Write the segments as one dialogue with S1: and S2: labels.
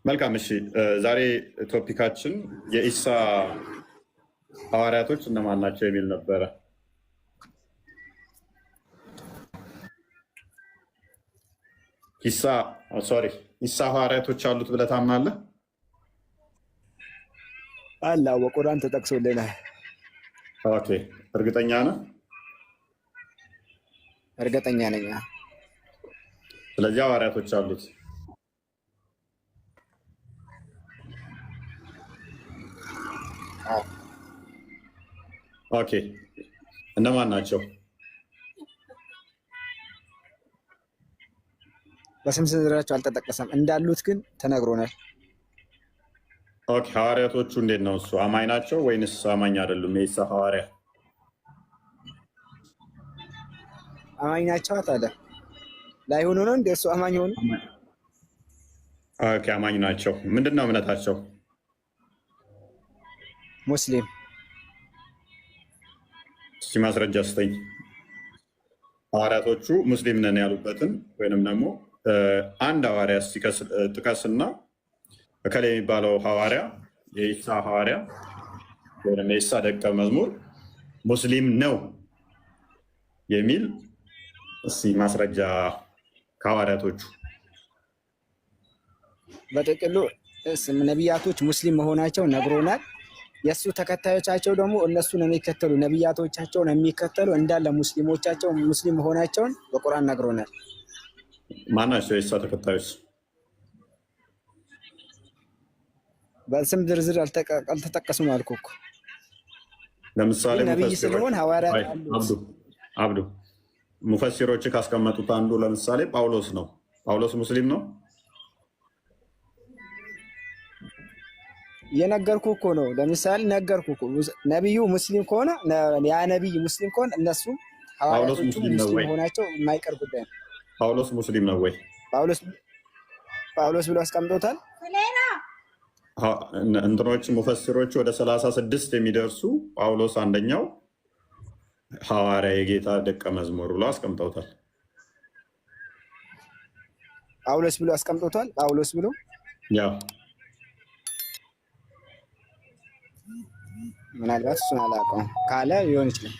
S1: መልካም እሺ ዛሬ ቶፒካችን የኢሳ ሐዋርያቶች እነማን ናቸው የሚል ነበረ። ኢሳ ሐዋርያቶች አሉት ብለህ ታምናለህ?
S2: አላ በቁርአን ተጠቅሶልናል።
S1: ኦኬ እርግጠኛ ነህ?
S2: እርግጠኛ ነኝ።
S1: ስለዚህ ሐዋርያቶች አሉት። ኦኬ እነማን ናቸው?
S2: በስም ዝርዝራቸው አልተጠቀሰም፣ እንዳሉት ግን ተነግሮናል።
S1: ኦኬ ሐዋርያቶቹ እንዴት ነው? እሱ አማኝ ናቸው ወይንስ አማኝ አይደሉም? የኢሳ ሐዋርያ
S2: አማኝ ናቸው ታዲያ ላይሆኑ ነው እንደ እሱ አማኝ ሆኑ?
S1: ኦኬ አማኝ ናቸው። ምንድን ነው እምነታቸው?
S2: ሙስሊም።
S1: እስኪ ማስረጃ ስጠኝ። ሐዋርያቶቹ ሙስሊም ነን ያሉበትን ወይንም ደግሞ አንድ ሐዋርያ ጥቀስና እከሌ የሚባለው ሐዋርያ የኢሳ ሐዋርያ ወይም የኢሳ ደቀ መዝሙር ሙስሊም ነው የሚል እስኪ ማስረጃ ከሐዋርያቶቹ።
S2: በጥቅሉ ነቢያቶች ሙስሊም መሆናቸው ነግሮናል። የእሱ ተከታዮቻቸው ደግሞ እነሱን የሚከተሉ ነቢያቶቻቸውን የሚከተሉ እንዳለ ሙስሊሞቻቸው ሙስሊም መሆናቸውን በቁርአን ነግሮናል።
S1: ማናቸው የኢሳ ተከታዮች?
S2: በስም ዝርዝር አልተጠቀሱም አልኩህ እኮ።
S1: ለምሳሌ
S2: ነብይ ስለሆነ ሐዋርያ
S1: አብዱ ሙፈሲሮች ካስቀመጡት አንዱ ለምሳሌ ጳውሎስ ነው። ጳውሎስ ሙስሊም ነው?
S2: የነገርኩ እኮ ነው። ለምሳሌ ነገርኩ እኮ ነብዩ ሙስሊም ከሆነ ያ ነብይ ሙስሊም ከሆነ እነሱ ሐዋርያቶቹ ሙስሊም መሆናቸው የማይቀር ጉዳይ ነው።
S1: ጳውሎስ ሙስሊም ነው ወይ?
S2: ጳውሎስ ብሎ አስቀምጦታል።
S1: እንትኖች ሙፈሲሮች ወደ 36 የሚደርሱ ጳውሎስ አንደኛው ሐዋርያ የጌታ ደቀ መዝሙር ብሎ አስቀምጠውታል።
S2: ጳውሎስ ብሎ አስቀምጦታል። ጳውሎስ ብሎ
S1: ያው
S2: ምናልባት እሱን አላውቀውም ካለ ሊሆን ይችላል።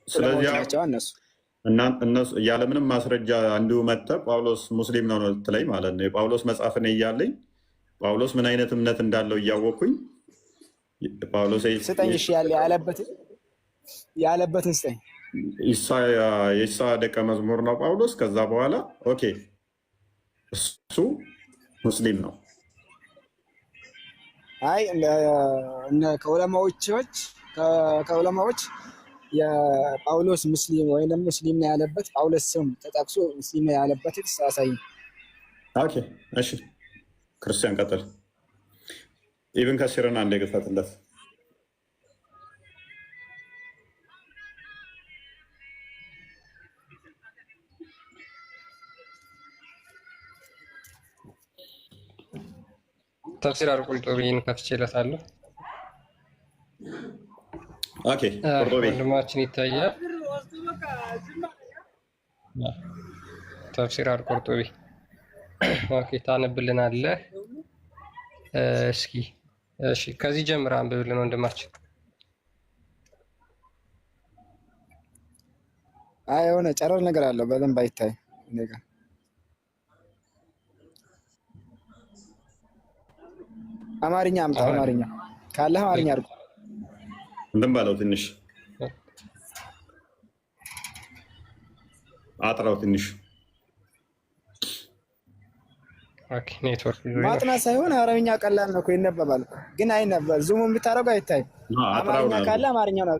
S1: ስለዚህ እነሱ ያለምንም ማስረጃ እንዲሁ መጥተህ ጳውሎስ ሙስሊም ነው ትለኝ ማለት ነው። የጳውሎስ መጽሐፍ ነው እያለኝ ጳውሎስ ምን አይነት እምነት እንዳለው እያወቅኩኝ ጳውሎስ
S2: ስጠኝ ያለበትን ስጠኝ።
S1: የኢሳ ደቀ መዝሙር ነው ጳውሎስ። ከዛ በኋላ ኦኬ እሱ ሙስሊም ነው።
S2: አይ ከዑለማዎች የጳውሎስ ሙስሊም ወይም ሙስሊም ነው ያለበት ጳውሎስ ስም ተጠቅሶ ሙስሊም ነው ያለበት ተሳሳይ።
S1: ኦኬ እሺ ክርስቲያን ቀጥል። ኢብን ከሲርን አንዴ ግፈትለት።
S3: ተፍሲር አልቁርጡቢን ከፍቼለታለሁ።
S1: ኦኬ ቁርጡቢ
S3: ወንድማችን ይታያል። ተፍሲር አልቁርጡቢ ኦኬ ታነብልናለህ? እስኪ እሺ ከዚህ ጀምር አንብብልን ወንድማችን።
S2: አይ የሆነ ጨረር ነገር አለው በደንብ አይታይ ነገር አማርኛ አምጣ። አማርኛ ካለ አማርኛ አድርጎ
S1: እንደም ባለው ትንሽ አጥራው ትንሽ
S3: ኦኬ ኔትወርክ
S1: ማጥናት
S2: ሳይሆን አረብኛ ቀላል ነው እኮ ይነበባል፣ ግን አይነበብ ዙም የምታረገው አይታይ። አማርኛ ካለ አማርኛው ነው።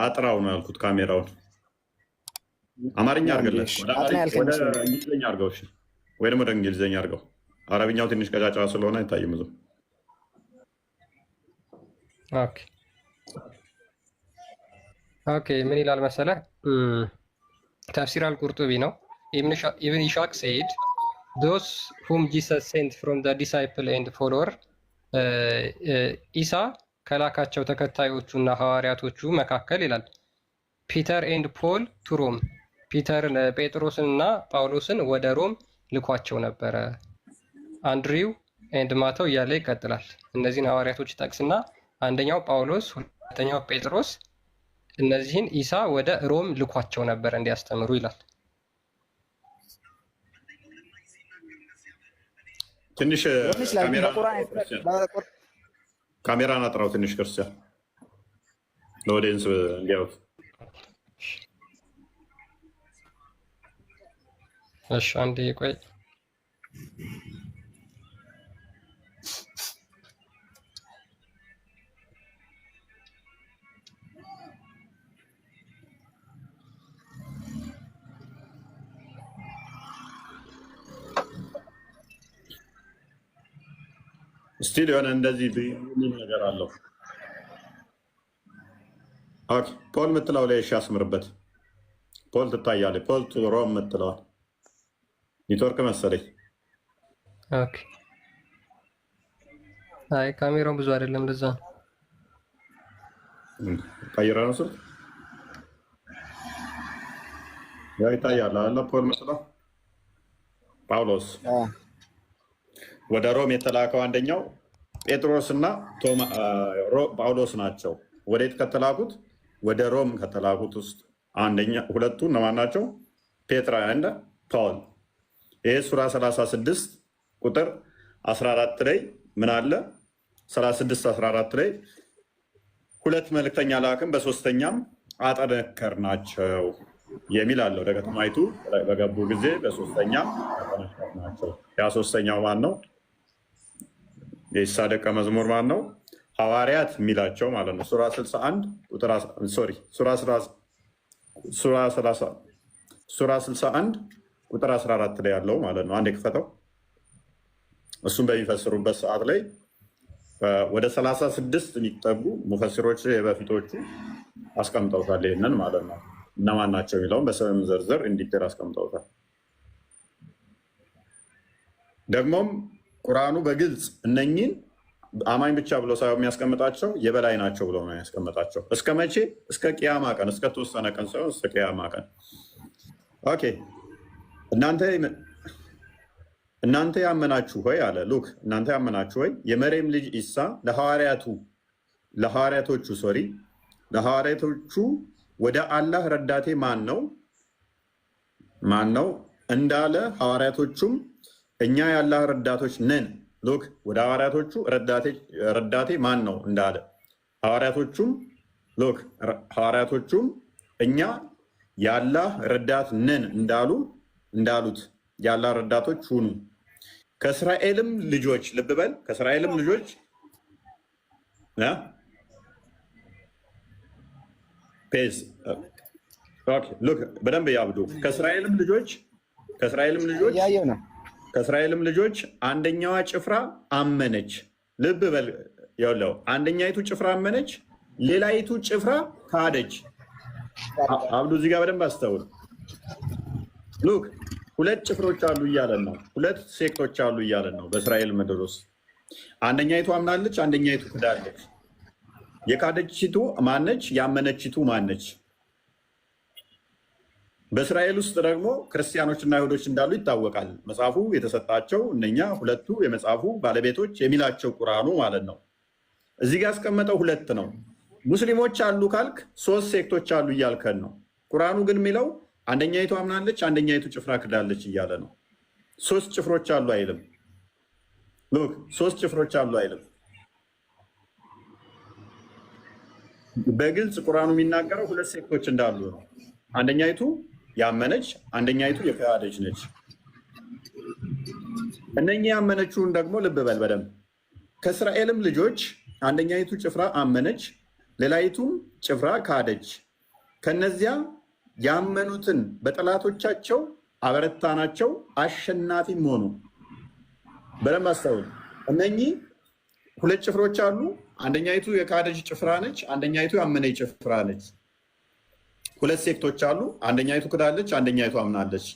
S1: አጥራው ነው ያልኩት። ካሜራውን አማርኛ አድርገለት ወደ እንግሊዝኛ አድርገው። እሺ ወይ ደግሞ ወደ እንግሊዝኛ አድርገው። አረብኛው ትንሽ ቀጫጫ ስለሆነ አይታይም ብዙ።
S3: ኦኬ ኦኬ ምን ይላል መሰለህ? ተፍሲር አልቁርጡቢ ነው። ኢብን ኢሻቅ said those whom Jesus sent from the disciple and follower ኢሳ ከላካቸው ተከታዮቹና ሐዋርያቶቹ መካከል ይላል ፒተር ኤንድ ፖል ቱ ሮም ፒተር ጴጥሮስንና ጳውሎስን ወደ ሮም ልኳቸው ነበረ። አንድሪው ኤንድ ማተው እያለ ይቀጥላል። እነዚህን ሐዋርያቶች ጠቅስና አንደኛው ጳውሎስ፣ ሁለተኛው ጴጥሮስ እነዚህን ኢሳ ወደ ሮም ልኳቸው ነበር እንዲያስተምሩ ይላል።
S1: ትንሽ ካሜራን አጥራው ትንሽ ክርስቲያን ለኦዲየንስ እንዲያዩት።
S3: እሺ አንዴ ቆይ።
S1: ስቲል የሆነ እንደዚህ ምን ነገር አለው። ኦኬ ፖል የምትለው ላይ እሺ፣ አስምርበት። ፖል ትታያለች። ፖል ቱ ሮም የምትለዋል ኔትወርክ መሰለኝ።
S3: ኦኬ አይ ካሜራው ብዙ አይደለም፣ ለዛ ነው
S1: ቀይራ ነው ስልክ ያው ይታያል አለ። ፖል የምትለው ጳውሎስ ወደ ሮም የተላከው አንደኛው ጴጥሮስ እና ጳውሎስ ናቸው። ወዴት ከተላኩት? ወደ ሮም ከተላኩት ውስጥ አንደኛ ሁለቱ እነማን ናቸው? ፔትራ እና ፓውል። ይሄ ሱራ 36 ቁጥር 14 ላይ ምን አለ? 36 14 ላይ ሁለት መልእክተኛ ላክን በሶስተኛም አጠነከርናቸው የሚል አለ። ወደ ከተማይቱ በገቡ ጊዜ በሶስተኛም አጠነከርናቸው። ያ ሶስተኛው ማን ነው? የኢሳ ደቀ መዝሙር ማን ነው? ሐዋርያት የሚላቸው ማለት ነው። ሱራ 61 ቁጥር ሶሪ ሱራ 61 ቁጥር 14 ላይ ያለው ማለት ነው። አንድ ክፈተው። እሱም በሚፈስሩበት ሰዓት ላይ ወደ 36 የሚጠጉ ሙፈሲሮች የበፊቶቹ አስቀምጠውታል። ይህንን ማለት ነው። እነማን ናቸው የሚለውን በስም ዝርዝር ኢንዲቴል አስቀምጠውታል። ደግሞም ቁርአኑ በግልጽ እነኚህን አማኝ ብቻ ብሎ ሳይሆን የሚያስቀምጣቸው የበላይ ናቸው ብሎ ነው ያስቀምጣቸው። እስከ መቼ? እስከ ቅያማ ቀን፣ እስከ ተወሰነ ቀን ሳይሆን እስከ ቅያማ ቀን። ኦኬ እናንተ ያመናችሁ ሆይ አለ ሉክ፣ እናንተ ያመናችሁ ሆይ የመርየም ልጅ ኢሳ ለሐዋርያቶቹ ወደ አላህ ረዳቴ ማን ነው እንዳለ ሐዋርያቶቹም እኛ የአላህ ረዳቶች ነን። ሉክ ወደ ሐዋርያቶቹ ረዳቴ ማን ነው እንዳለ ሐዋርያቶቹም እኛ የአላህ ረዳት ነን እንዳሉት የአላህ ረዳቶች ሁኑ። ከእስራኤልም ልጆች ልብ በል፣ ከእስራኤልም ልጆች በደንብ ያብዱ። ከእስራኤልም ልጆች አንደኛዋ ጭፍራ አመነች። ልብ በል ያለው አንደኛይቱ ጭፍራ አመነች፣ ሌላይቱ ጭፍራ ካደች። አብዱ እዚህ ጋር በደንብ አስተውል። ሉክ ሁለት ጭፍሮች አሉ እያለን ነው። ሁለት ሴክቶች አሉ እያለን ነው በእስራኤል ምድር ውስጥ። አንደኛይቱ አምናለች፣ አንደኛይቱ ክዳለች። የካደችቱ ማነች? ያመነችቱ ማነች? በእስራኤል ውስጥ ደግሞ ክርስቲያኖችና አይሁዶች እንዳሉ ይታወቃል። መጽሐፉ የተሰጣቸው እነኛ ሁለቱ የመጽሐፉ ባለቤቶች የሚላቸው ቁርአኑ ማለት ነው። እዚህ ጋር ያስቀመጠው ሁለት ነው። ሙስሊሞች አሉ ካልክ ሶስት ሴክቶች አሉ እያልከን ነው። ቁርአኑ ግን የሚለው አንደኛይቱ አምናለች፣ አንደኛይቱ ጭፍራ ክዳለች እያለ ነው። ሶስት ጭፍሮች አሉ አይልም። ሉክ ሶስት ጭፍሮች አሉ አይልም። በግልጽ ቁርአኑ የሚናገረው ሁለት ሴክቶች እንዳሉ ነው። አንደኛይቱ ያመነች፣ አንደኛይቱ የካደች ነች። እነኚህ ያመነችውን ደግሞ ልብ በል በደንብ። ከእስራኤልም ልጆች አንደኛይቱ ጭፍራ አመነች፣ ሌላይቱም ጭፍራ ካደች። ከነዚያ ያመኑትን በጠላቶቻቸው አበረታናቸው፣ አሸናፊም ሆኑ። በደንብ አስተውል። እነኚህ ሁለት ጭፍሮች አሉ። አንደኛይቱ የካደች ጭፍራ ነች፣ አንደኛይቱ ያመነች ጭፍራ ነች። ሁለት ሴክቶች አሉ። አንደኛይቱ ክዳለች፣ አንደኛይቱ አምናለች።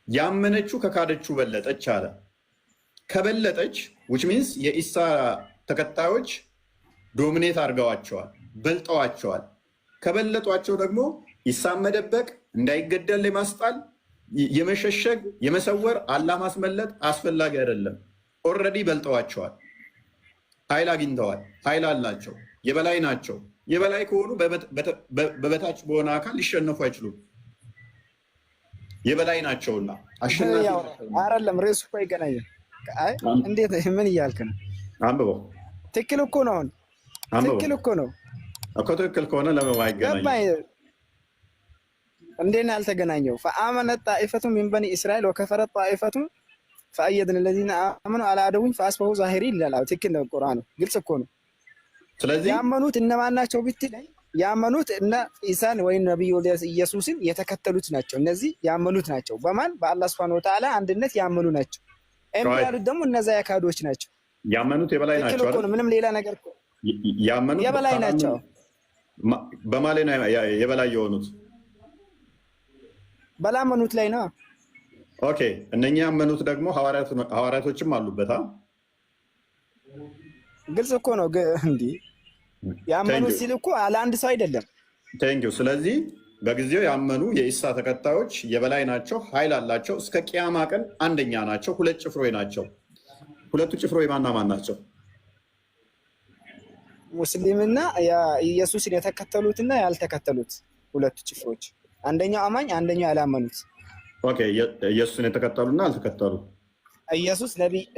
S1: ያመነችው ከካደችው በለጠች አለ። ከበለጠች which means የኢሳ ተከታዮች ዶሚኔት አድርገዋቸዋል፣ በልጠዋቸዋል። ከበለጧቸው ደግሞ ኢሳን መደበቅ፣ እንዳይገደል ለማስጣል የመሸሸግ የመሰወር አላህ ማስመለጥ አስፈላጊ አይደለም። ኦልሬዲ በልጠዋቸዋል። ኃይል አግኝተዋል። ኃይል አላቸው። የበላይ ናቸው። የበላይ ከሆኑ በበታች በሆነ አካል ሊሸነፉ አይችሉም። የበላይ ናቸውና አሸናፊ
S2: አይደለም። ርዕሱ እኮ አይገናኝም። እንዴት ምን እያልክ ነው?
S1: አንብበው።
S2: ትክክል እኮ ነው። ትክክል እኮ ነው
S1: እኮ። ትክክል ከሆነ ለምን አይገናኝም?
S2: እንዴት ነው ያልተገናኘው? ፈአመነት ጣኢፈቱ ሚን በኒ እስራኤል ወከፈረት ጣኢፈቱ ፈአየድን ለዚነ አመኑ አላ አደዊን ፈአስበሁ ዛሂሪን ይላል። ትክክል ነው። ቁርአኑ ግልጽ እኮ ነው።
S1: ስለዚህ
S2: ያመኑት እነማን ናቸው ብትለኝ፣ ያመኑት እነ ኢሳን ወይም ነብዩ ኢየሱስን የተከተሉት ናቸው። እነዚህ ያመኑት ናቸው። በማን? በአላህ Subhanahu Wa Ta'ala አንድነት ያመኑ ናቸው። የሚያሉት ደግሞ እነዛ ያካዶች ናቸው።
S1: ያመኑት የበላይ ናቸው አይደል?
S2: ምንም ሌላ ነገር እኮ
S1: ያመኑት
S2: የበላይ ናቸው።
S1: በማለት ነው የበላይ የሆኑት
S2: በላመኑት ላይ ነው።
S1: ኦኬ። እነኛ ያመኑት ደግሞ ሐዋርያቶችም አሉበት።
S2: ግልጽ እኮ ነው። እንዲ ያመኑት ሲል እኮ ለአንድ ሰው አይደለም።
S1: ቴንኪው። ስለዚህ በጊዜው ያመኑ የኢሳ ተከታዮች የበላይ ናቸው፣ ኃይል አላቸው። እስከ ቂያማ ቀን አንደኛ ናቸው። ሁለት ጭፍሮች ናቸው። ሁለቱ ጭፍሮች ማና ማን ናቸው?
S2: ሙስሊምና ኢየሱስን የተከተሉትና ያልተከተሉት ሁለቱ ጭፍሮች። አንደኛው አማኝ፣ አንደኛው ያላመኑት።
S1: ኦኬ። ኢየሱስን የተከተሉና ያልተከተሉ።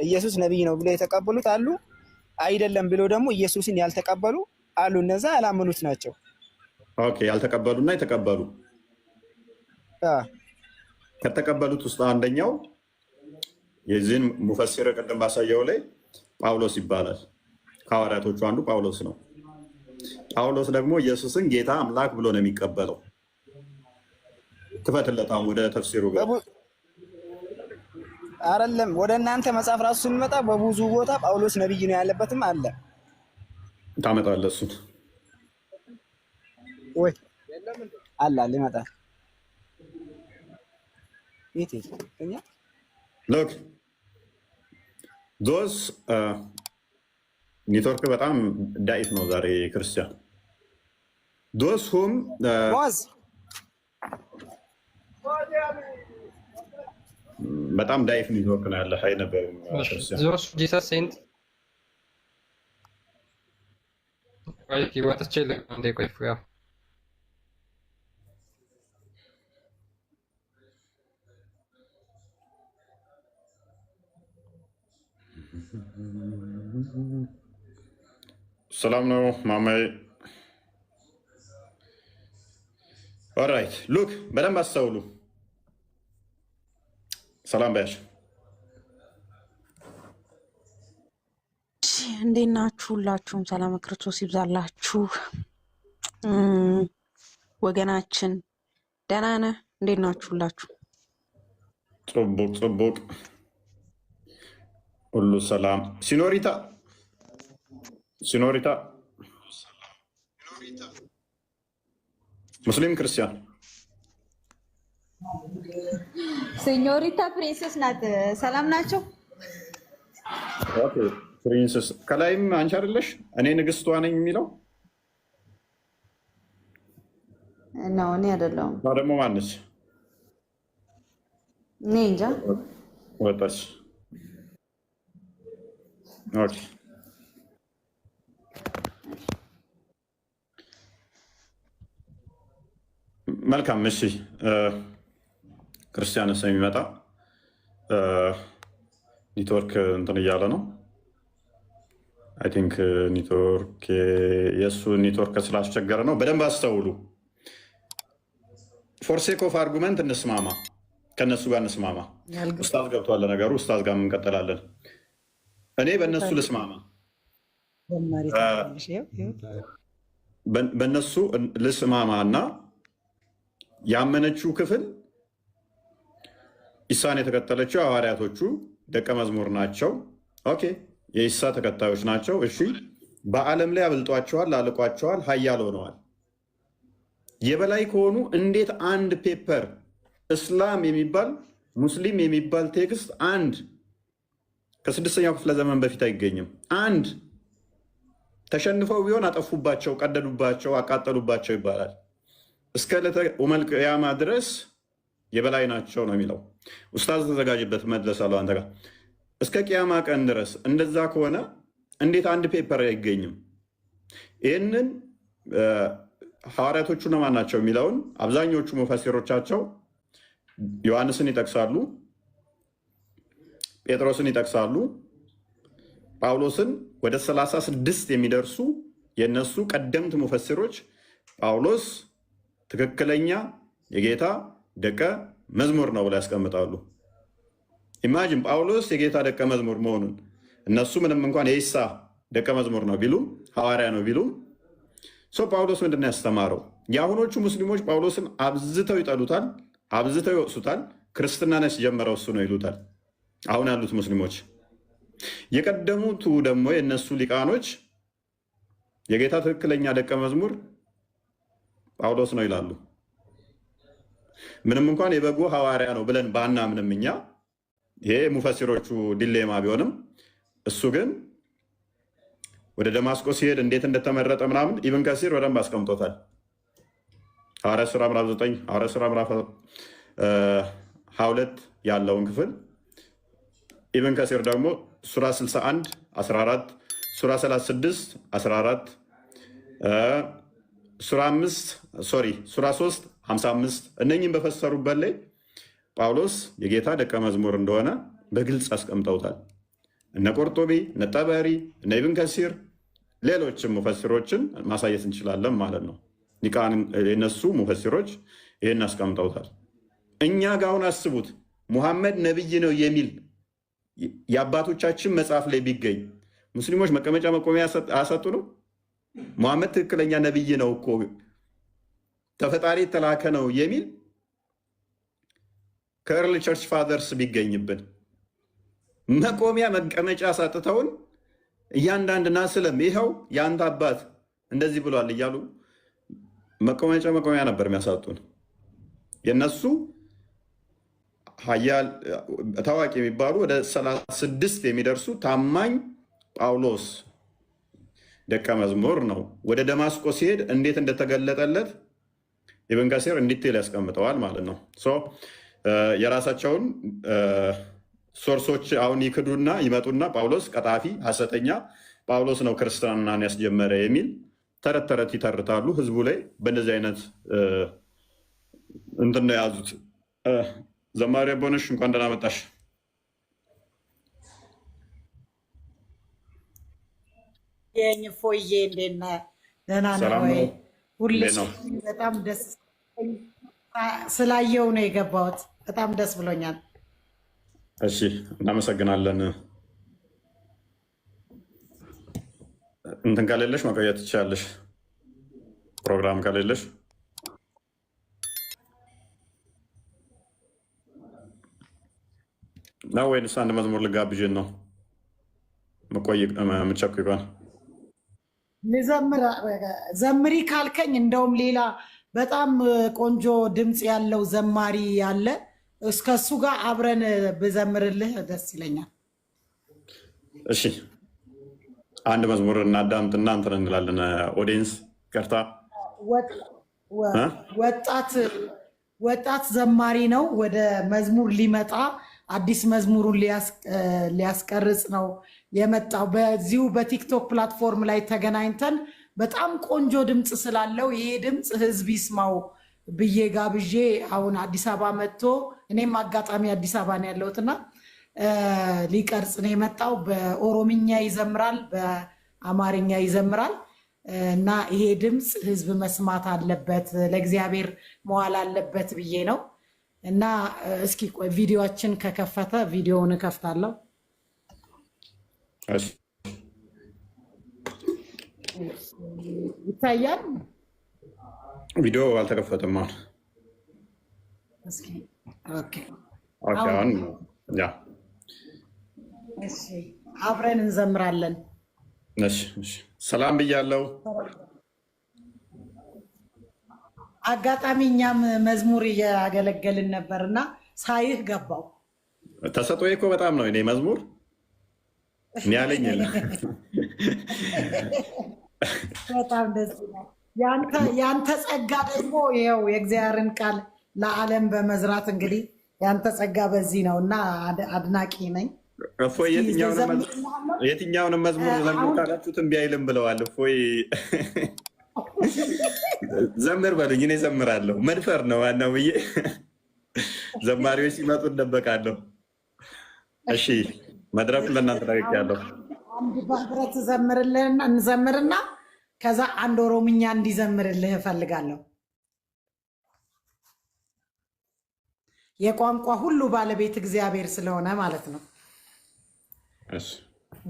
S2: ኢየሱስ ነብይ ነው ብለው የተቀበሉት አሉ። አይደለም ብለው ደግሞ ኢየሱስን ያልተቀበሉ አሉ። እነዛ ያላመኑት ናቸው።
S1: ኦኬ። ያልተቀበሉና የተቀበሉ። ከተቀበሉት ውስጥ አንደኛው የዚህን ሙፈሲር ቅድም ባሳየው ላይ ጳውሎስ ይባላል። ከሐዋርያቶቹ አንዱ ጳውሎስ ነው። ጳውሎስ ደግሞ ኢየሱስን ጌታ አምላክ ብሎ ነው የሚቀበለው። ክፈትለታም ወደ ተፍሲሩ ጋር
S2: አይደለም። ወደ እናንተ መጽሐፍ ራሱ ስንመጣ በብዙ ቦታ ጳውሎስ ነብይ ነው ያለበትም አለ።
S1: ታመጣለህ እሱን
S2: ወይ አለ ይመጣል።
S1: ሎክ ዶስ ኔትወርክ በጣም ዳኢፍ ነው ዛሬ ክርስቲያን ዶስ ሁም በጣም ዳይፍ ኔትወርክ ነው ያለ። ሀይ ነበር
S3: ዞስ ጂሰስ ሴንት ወጥቼ እንደ ቆይ ያው
S1: ሰላም ነው ማማይ። ኦራይት ሉክ በደንብ አስተውሉ። ሰላም በያቸው።
S4: እንዴት ናችሁ? ሁላችሁም ሰላም ክርስቶስ ይብዛላችሁ። ወገናችን ደህና ነህ? እንዴት ናችሁ? ሁላችሁ
S1: ጽቡቅ ሁሉ ሰላም። ሲኖሪታ ሙስሊም ክርስቲያን
S5: ሲኞሪታ ፕሪንሰስ ናት። ሰላም ናቸው።
S1: ኦኬ ፕሪንሰስ ከላይም አንቺ አይደለሽ? እኔ ንግስቷ ነኝ የሚለው
S5: ነው። እኔ አይደለሁም።
S1: ደግሞ ማነች?
S5: እኔ እንጃ።
S1: ወጣች። ኦኬ መልካም። እሺ ክርስቲያን የሚመጣ ኔትወርክ እንትን እያለ ነው። አይ ቲንክ ኔትወርክ የእሱ ኔትወርክ ስላስቸገረ ነው። በደንብ አስተውሉ። ፎርሴክ ኦፍ አርጉመንት እንስማማ፣ ከእነሱ ጋር እንስማማ። ኡስታዝ ገብቷል ነገሩ። ኡስታዝ ጋር እንቀጥላለን። እኔ በእነሱ ልስማማ፣ በእነሱ ልስማማ እና ያመነችው ክፍል ኢሳን የተከተለችው ሐዋርያቶቹ ደቀ መዝሙር ናቸው። ኦኬ የኢሳ ተከታዮች ናቸው። እሺ በዓለም ላይ አብልጧቸዋል፣ አልቋቸዋል፣ ሀያል ሆነዋል። የበላይ ከሆኑ እንዴት አንድ ፔፐር እስላም የሚባል ሙስሊም የሚባል ቴክስት አንድ ከ6ኛው ክፍለ ዘመን በፊት አይገኝም። አንድ ተሸንፈው ቢሆን አጠፉባቸው፣ ቀደዱባቸው፣ አቃጠሉባቸው ይባላል። እስከ ዕለተ ኡመል ቅያማ ድረስ የበላይ ናቸው ነው የሚለው። ኡስታዝ ተዘጋጅበት፣ መለሳለሁ አንተ ጋር እስከ ቅያማ ቀን ድረስ። እንደዛ ከሆነ እንዴት አንድ ፔፐር አይገኝም? ይህንን ሐዋርያቶቹ እነማን ናቸው የሚለውን አብዛኞቹ ሙፈሲሮቻቸው ዮሐንስን ይጠቅሳሉ፣ ጴጥሮስን ይጠቅሳሉ፣ ጳውሎስን ወደ 36 የሚደርሱ የነሱ ቀደምት ሙፈሲሮች ጳውሎስ ትክክለኛ የጌታ ደቀ መዝሙር ነው ብለው ያስቀምጣሉ። ኢማጂን ጳውሎስ የጌታ ደቀ መዝሙር መሆኑን እነሱ ምንም እንኳን የኢሳ ደቀ መዝሙር ነው ቢሉም ሐዋርያ ነው ቢሉም ጳውሎስ ምንድን ነው ያስተማረው? የአሁኖቹ ሙስሊሞች ጳውሎስን አብዝተው ይጠሉታል፣ አብዝተው ይወቅሱታል። ክርስትናን ያስጀመረው እሱ ነው ይሉታል አሁን ያሉት ሙስሊሞች። የቀደሙቱ ደግሞ የእነሱ ሊቃኖች የጌታ ትክክለኛ ደቀ መዝሙር ጳውሎስ ነው ይላሉ። ምንም እንኳን የበጉ ሐዋርያ ነው ብለን ባናምንም እኛ ይሄ ሙፈሲሮቹ ዲሌማ ቢሆንም እሱ ግን ወደ ደማስቆ ሲሄድ እንዴት እንደተመረጠ ምናምን ኢብን ከሲር በደንብ አስቀምጦታል። ሐዋርያት ሥራ ምዕራፍ 9 ሐዋርያት ሥራ ምዕራፍ 22 ያለውን ክፍል ኢብን ከሲር ደግሞ ሱራ 61 14 ሱራ 36 14 ሱራ 3 55 እነኝም በፈሰሩበት ላይ ጳውሎስ የጌታ ደቀ መዝሙር እንደሆነ በግልጽ አስቀምጠውታል። እነ ቆርጦቢ፣ እነ ጠበሪ፣ እነ ኢብን ከሲር ሌሎችም ሙፈሲሮችን ማሳየት እንችላለን ማለት ነው። የነሱ ሙፈሲሮች ይህን አስቀምጠውታል። እኛ ጋር አሁን አስቡት፣ ሙሐመድ ነቢይ ነው የሚል የአባቶቻችን መጽሐፍ ላይ ቢገኝ ሙስሊሞች መቀመጫ መቆሚያ አያሰጡ ነው? ሙሐመድ ትክክለኛ ነቢይ ነው እኮ ተፈጣሪ የተላከ ነው የሚል ከእርል ቸርች ፋዘርስ ቢገኝብን መቆሚያ መቀመጫ ሳጥተውን እያንዳንድ ናስለም ይኸው የአንተ አባት እንደዚህ ብሏል እያሉ መቆሚያ ነበር የሚያሳጡን። የነሱ ሀያል ታዋቂ የሚባሉ ወደ 36 የሚደርሱ ታማኝ ጳውሎስ ደቀ መዝሙር ነው። ወደ ደማስቆ ሲሄድ እንዴት እንደተገለጠለት ኢብን ከሲር እንዲቴል ያስቀምጠዋል ማለት ነው። የራሳቸውን ሶርሶች አሁን ይክዱና ይመጡና ጳውሎስ ቀጣፊ ሐሰተኛ ጳውሎስ ነው ክርስትናን ያስጀመረ የሚል ተረት ተረት ይተርታሉ ህዝቡ ላይ። በእነዚህ አይነት እንትን ነው የያዙት። ዘማሪ ቦነሽ እንኳን ደህና መጣሽ።
S6: ፎዬ እንዴት ነህ? ደህና ነህ ወይ? ሁሌ በጣም ደስ ስላየው ነው የገባሁት። በጣም ደስ ብሎኛል።
S1: እሺ እናመሰግናለን። እንትን ከሌለሽ መቆየት ትችላለሽ። ፕሮግራም ከሌለሽ ነው ወይንስ አንድ መዝሙር ልጋብዥን ነው? ምቸኩ ይሆን
S6: ዘምሪ ካልከኝ እንደውም ሌላ በጣም ቆንጆ ድምፅ ያለው ዘማሪ ያለ እስከሱ ጋር አብረን ብዘምርልህ ደስ ይለኛል። እሺ
S1: አንድ መዝሙር እናዳምጥና እንትን እንላለን። ኦዲየንስ ቀርታ
S6: ወጣት ዘማሪ ነው። ወደ መዝሙር ሊመጣ አዲስ መዝሙሩን ሊያስቀርጽ ነው የመጣው። በዚሁ በቲክቶክ ፕላትፎርም ላይ ተገናኝተን በጣም ቆንጆ ድምፅ ስላለው ይሄ ድምፅ ህዝብ ይስማው ብዬ ጋብዤ አሁን አዲስ አበባ መጥቶ እኔም አጋጣሚ አዲስ አበባ ነው ያለሁትና ሊቀርጽ ነው የመጣው። በኦሮምኛ ይዘምራል፣ በአማርኛ ይዘምራል እና ይሄ ድምፅ ህዝብ መስማት አለበት፣ ለእግዚአብሔር መዋል አለበት ብዬ ነው። እና እስኪ ቆይ ቪዲዮችን ከከፈተ ቪዲዮውን እከፍታለሁ። ይታያል?
S1: ቪዲዮ አልተከፈተም።
S6: አብረን እንዘምራለን።
S1: ሰላም ብያለሁ።
S6: አጋጣሚ እኛም መዝሙር እያገለገልን ነበር እና ሳይህ ገባው።
S1: ተሰጥኦዬ እኮ በጣም ነው። እኔ መዝሙር እኔ ያለኝ
S6: በጣም ደስ ይላል። ያንተ ጸጋ ደግሞ ይኸው የእግዚአብሔርን ቃል ለዓለም በመዝራት እንግዲህ ያንተ ጸጋ በዚህ ነው እና አድናቂ ነኝ።
S1: እፎይ የትኛውንም መዝሙር ዘምር ካላችሁት እምቢ አይልም ብለዋል። እፎይ ዘምር በሉኝ እኔ ዘምራለሁ። መድፈር ነው ዋናው ብዬ ዘማሪዎች ሲመጡ እንደበቃለሁ። እሺ መድረኩን ለእናንተ ታሪያለሁ።
S6: አንድ በህብረት እንዘምርና ከዛ አንድ ኦሮምኛ እንዲዘምርልህ እፈልጋለሁ። የቋንቋ ሁሉ ባለቤት እግዚአብሔር ስለሆነ ማለት ነው።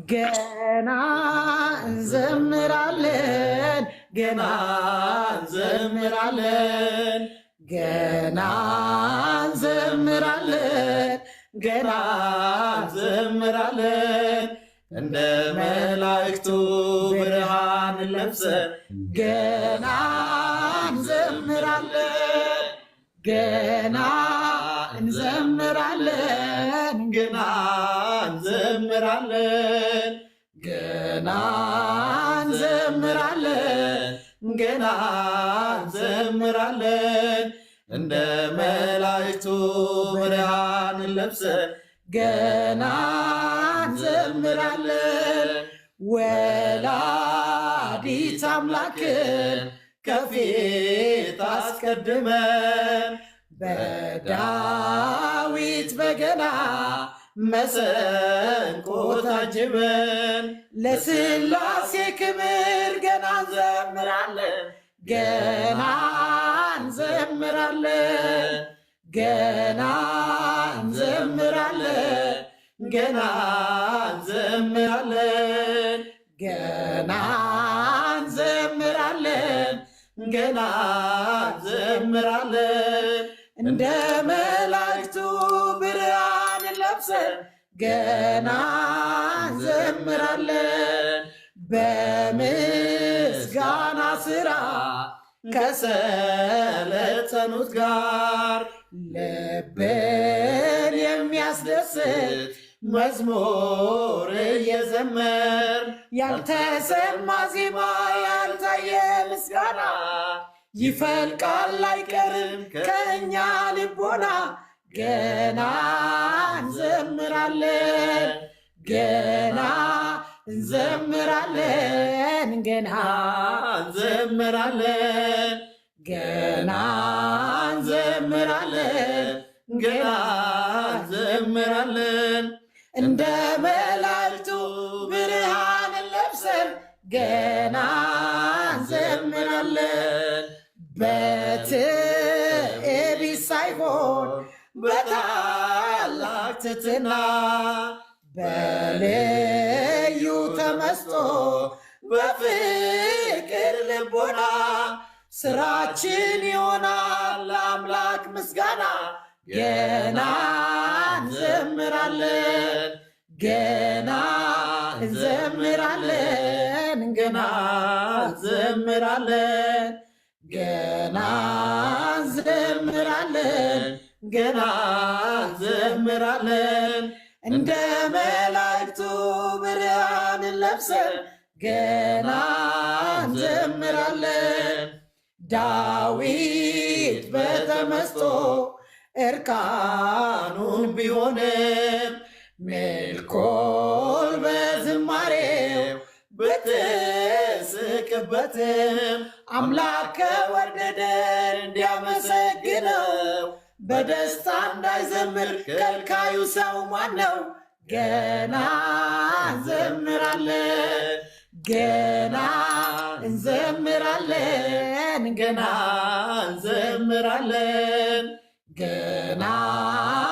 S6: ገና እንዘምራለን፣ ገና እንዘምራለን፣ ገና እንዘምራለን፣ ገና እንዘምራለን እንደ መላእክቱ ብርሃን ለብሰን ገና እንዘምራለን፣ ገና እንዘምራለን፣ ገና እንዘምራለን፣ ገና እንዘምራለን፣ ገና እንዘምራለን እንደ መላእክቱ ብርሃን ለብሰን ገና እንዘምራለን። ወላዲተ አምላክን ከፊት አስቀድመን በዳዊት በገና መሰንቆ ታጅበን ለሥላሴ ክብር ገና እንዘምራለን፣ ገና እንዘምራለን፣ ገና እንዘምራለን፣ ገና እንዘምራለን፣ ገና እንዘምራለን፣ ገና እንዘምራለን እንደ መላእክቱ ብርሃን ለብሰን ገና እንዘምራለን በምስጋና ሥራ ከሰለጠኑት ጋር ልብን የሚያስደስት መዝሙር እየዘመር ያልተሰማ ዜማ ያልታየ ምስጋና ይፈልቃል አይቀርም ከእኛ ልቦና ገና እንዘምራለን፣ ገና እንዘምራለን፣ ገና እንዘምራለን፣ ገና እንዘምራለን፣ ገና እንዘምራለን እንደ መላእክቱ ብርሃን ለብሰን ገና እንዘምራለን በትዕቢት ሳይሆን በታላቅ ትሕትና በልዩ ተመስጦ በፍቅር ልቦና ስራችን ይሆናል ለአምላክ ምስጋና ገና እንዘምራለን፣ ገና እንዘምራለን፣ ገና እንዘምራለን፣ ገና እንዘምራለን፣ ገና እንዘምራለን እንደ መላእክቱ ብርሃን ለብሰን ገና እንዘምራለን። ዳዊት በተመስጦ እርቃኑን ቢሆንም ሜልኮል በዝማሬው ብትስቅበትም አምላክ ከወደደ እንዲያመሰግነው በደስታ እንዳይዘምር ከልካዩ ሰው ማነው? ገና እንዘምራለን፣ ገና እንዘምራለን፣ ገና እንዘምራለን፣ ገና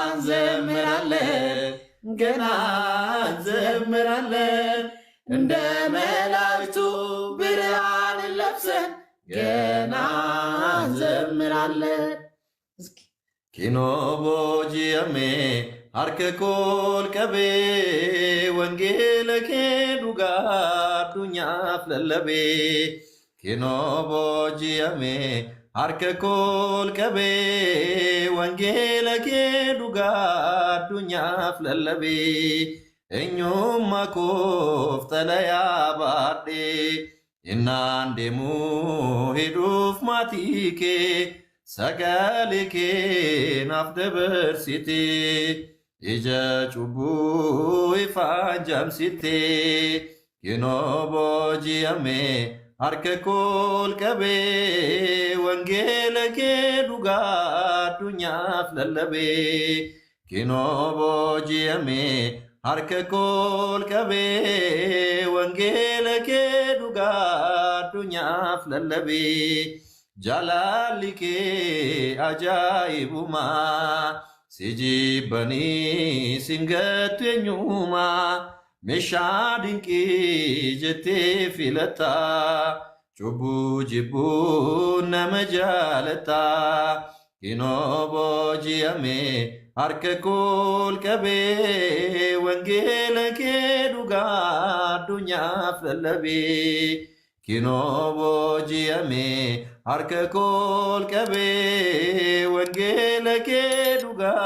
S6: እንዘምራለን፣ ገና እንዘምራለን እንደ መላእክቱ ብርሃን ለብሰን ገና እንዘምራለን።
S7: ኪኖቦጂየሜ አርከኮል ቀቤ ወንጌለ ኬዱጋ አዱኛፍ ለለቤ ኪኖቦጂየሜ አርከኮል ቀቤ ወንጌለ ኬዱጋ አዱኛፍ ለለቤ እኙማ ኮፍ ጠለያ ባዴ እናንዴሙ ሄዱፍ ማቲኬ sagalee kee naaf dabarsite ija cubbuu ifaan jaamsite kinoo booji'ame harka kool qabee wangeela kee dhugaa addunyaaf lallabee kinoo booji'ame harka kool qabee wangeela kee dhugaa addunyaaf lallabee jaalalli kee ajaa'ibumaa si jibbanii singattu eenyumaa meeshaa dinqii jettee filataa cubbuu jibbuu nama jaalataa kinoo booji'ame harka kool qabee wangeela kee dhugaa addunyaaf lallabee kinoo booji'ame harka kool qabee wangeela kee dhugaa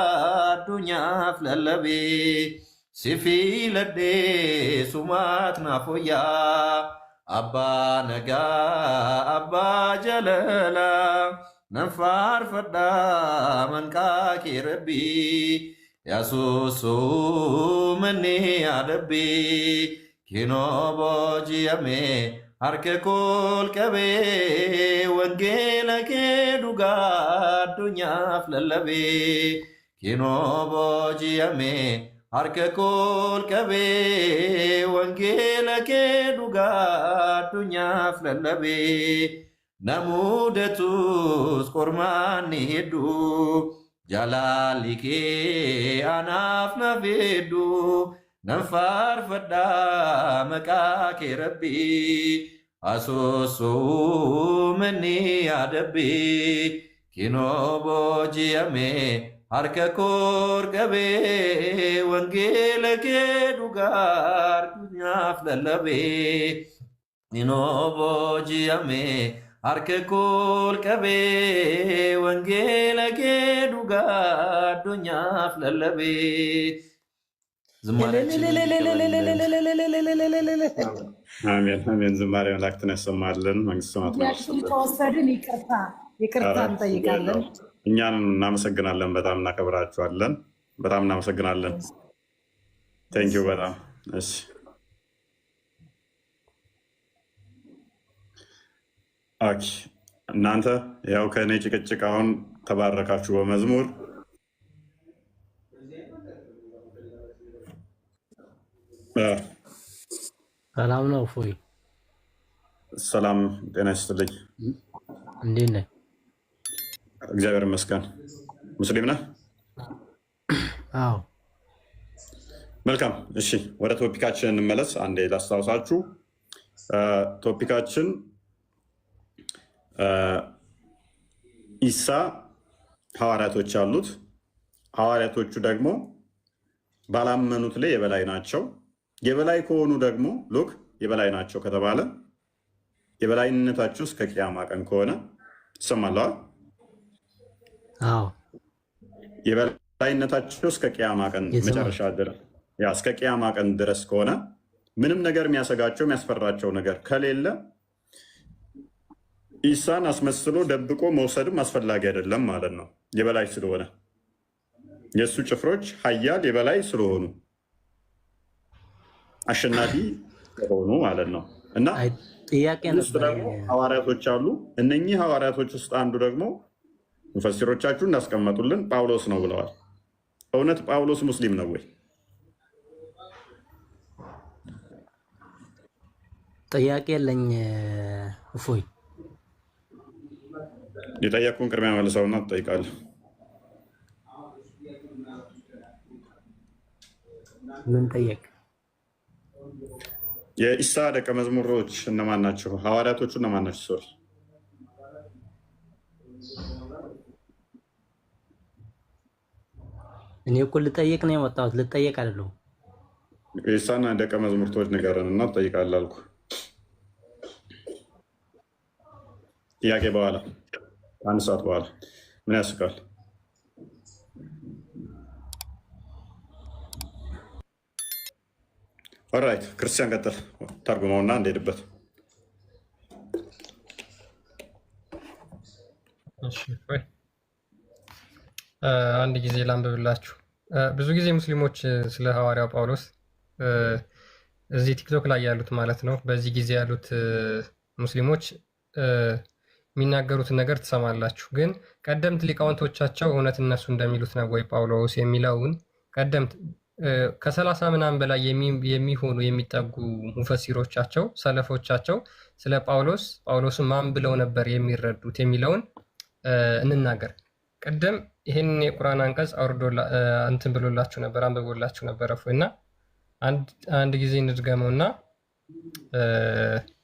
S7: addunyaaf lallabee si filadhee sumaat naaf wayyaa abbaa nagaa abbaa jaalalaa nan faarfadhaa maqaa kee rabbii yaasuusuu manni adabbii kinoo booji'ame harka kool qabee wangeela kee dhugaa addunyaaf lallabee kinoo booji'ame harka kool qabee wangeela kee dhugaa addunyaaf lallabee namuudatus qormaanni hedduu jaalalli kee anaaf naaf hedduu nan faarfadhaa maqaa kee rabbii asoosoo manni adabbii kinoo booji'ame harka kool qabee wangeela kee dhugaa addunyaaf lallabee kinoo booji'ame harka kool qabee wangeela kee dhugaa addunyaaf lallabee
S1: አሜን አሜን። ዝማሬ መላእክትን ያሰማልን። መንግስተ ሰማያትን
S6: ተወሰድን። ይቅርታ እንጠይቃለን።
S1: እኛንም እናመሰግናለን። በጣም እናከብራችኋለን። በጣም እናመሰግናለን። ቴንኪው በጣም እሺ። ኦኬ እናንተ ያው ከእኔ ጭቅጭቅ አሁን ተባረካችሁ በመዝሙር
S8: ሰላም ነው። እፎይ
S1: ሰላም ጤና ይስጥልኝ።
S8: እንዴት ነህ?
S1: እግዚአብሔር ይመስገን። ሙስሊም ነህ?
S8: አዎ።
S1: መልካም እሺ፣ ወደ ቶፒካችን እንመለስ። አንዴ ላስታውሳችሁ። ቶፒካችን ኢሳ ሐዋርያቶች አሉት። ሐዋርያቶቹ ደግሞ ባላመኑት ላይ የበላይ ናቸው። የበላይ ከሆኑ ደግሞ ሎክ የበላይ ናቸው ከተባለ የበላይነታቸው እስከ ቅያማ ቀን ከሆነ ይሰማለዋል።
S8: አዎ
S1: የበላይነታቸው እስከ ቅያማ ቀን መጨረሻ ድረስ እስከ ቅያማ ቀን ድረስ ከሆነ ምንም ነገር የሚያሰጋቸው የሚያስፈራቸው ነገር ከሌለ ኢሳን አስመስሎ ደብቆ መውሰድም አስፈላጊ አይደለም ማለት ነው። የበላይ ስለሆነ የእሱ ጭፍሮች ኃያል የበላይ ስለሆኑ አሸናፊ ስለሆኑ ማለት ነው። እና ውስጥ ደግሞ ሐዋርያቶች አሉ። እነኚህ ሐዋርያቶች ውስጥ አንዱ ደግሞ ሙፈሲሮቻችሁ እንዳስቀመጡልን ጳውሎስ ነው ብለዋል። እውነት ጳውሎስ ሙስሊም ነው ወይ?
S8: ጥያቄ የለኝ እፎይ።
S1: የጠየቁን ቅድሚያ መልሰውና ትጠይቃለህ።
S8: ምን ጠየቅ?
S1: የኢሳ ደቀ መዝሙሮች እነማን ናቸው? ሐዋርያቶቹ እነማን ናቸው? ሶሪ
S8: እኔ እኮ ልጠየቅ ነው የመጣሁት፣ ልጠየቅ አይደለሁም።
S1: የኢሳና ደቀ መዝሙርቶች ንገረን እና ትጠይቃለህ አልኩ። ጥያቄ በኋላ አንድ ሰዓት በኋላ ምን ያስቃል? ኦራይት ክርስቲያን ቀጥል፣ ተርጉመውና እንደሄድበት።
S3: እሺ ወይ አንድ ጊዜ ላንብብላችሁ። ብዙ ጊዜ ሙስሊሞች ስለ ሐዋርያው ጳውሎስ እዚህ ቲክቶክ ላይ ያሉት ማለት ነው፣ በዚህ ጊዜ ያሉት ሙስሊሞች የሚናገሩትን ነገር ትሰማላችሁ። ግን ቀደምት ሊቃውንቶቻቸው እውነት እነሱ እንደሚሉት ነው ወይ ጳውሎስ የሚለውን ቀደምት ከ30 ምናምን በላይ የሚሆኑ የሚጠጉ ሙፈሲሮቻቸው ሰለፎቻቸው ስለ ጳውሎስን ማን ብለው ነበር የሚረዱት የሚለውን እንናገር። ቅድም ይህን የቁርአን አንቀጽ አውርዶ እንትን ብሎላችሁ ነበር፣ አንብቦላችሁ ነበር እፎይ እና አንድ ጊዜ እንድገመውና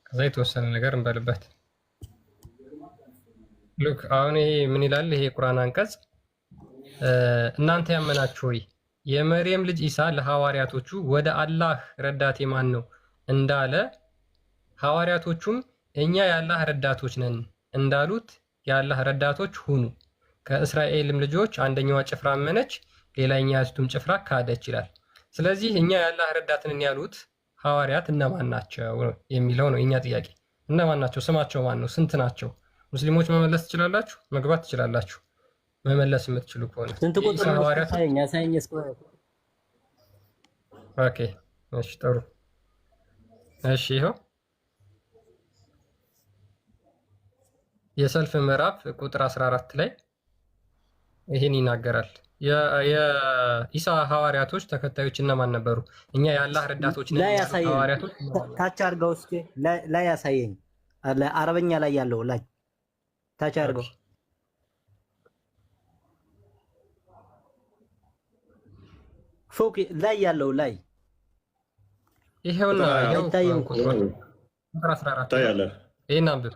S3: ከዛ የተወሰነ ነገር እንበልበት። ሉክ አሁን ይሄ ምን ይላል? ይሄ የቁርአን አንቀጽ እናንተ ያመናችሁ ሆይ የመርየም ልጅ ኢሳ ለሐዋርያቶቹ ወደ አላህ ረዳቴ ማን ነው እንዳለ ሐዋርያቶቹም እኛ የአላህ ረዳቶች ነን እንዳሉት የአላህ ረዳቶች ሁኑ። ከእስራኤልም ልጆች አንደኛዋ ጭፍራ አመነች፣ ሌላኛይቱም ጭፍራ ካደች ይላል። ስለዚህ እኛ የአላህ ረዳትን ያሉት ሐዋርያት እነማን ናቸው የሚለው ነው የኛ ጥያቄ። እነማን ናቸው? ስማቸው ማን ነው? ስንት ናቸው? ሙስሊሞች መመለስ ትችላላችሁ፣ መግባት ትችላላችሁ። መመለስ የምትችሉ ከሆነ
S8: ስንት ቁጥር ሐዋርያት ያሳየኝ እስከ
S3: ኦኬ። እሺ ጥሩ። እሺ ይኸው የሰልፍ ምዕራፍ ቁጥር 14 ላይ ይህን ይናገራል። የኢሳ ሐዋርያቶች ተከታዮች እነማን ነበሩ? እኛ የአላህ ረዳቶች ነን ያሉት ሐዋርያቶች።
S8: ታች አድርገው እስኪ ላይ ያሳየኝ። አረበኛ ላይ ያለው ላይ ታች አድርገው። ፎቅ ላይ ያለው ላይ
S3: ይሄውና ይሄው ቁጥር 14
S1: ታያለ።
S3: ይሄን አንብብ።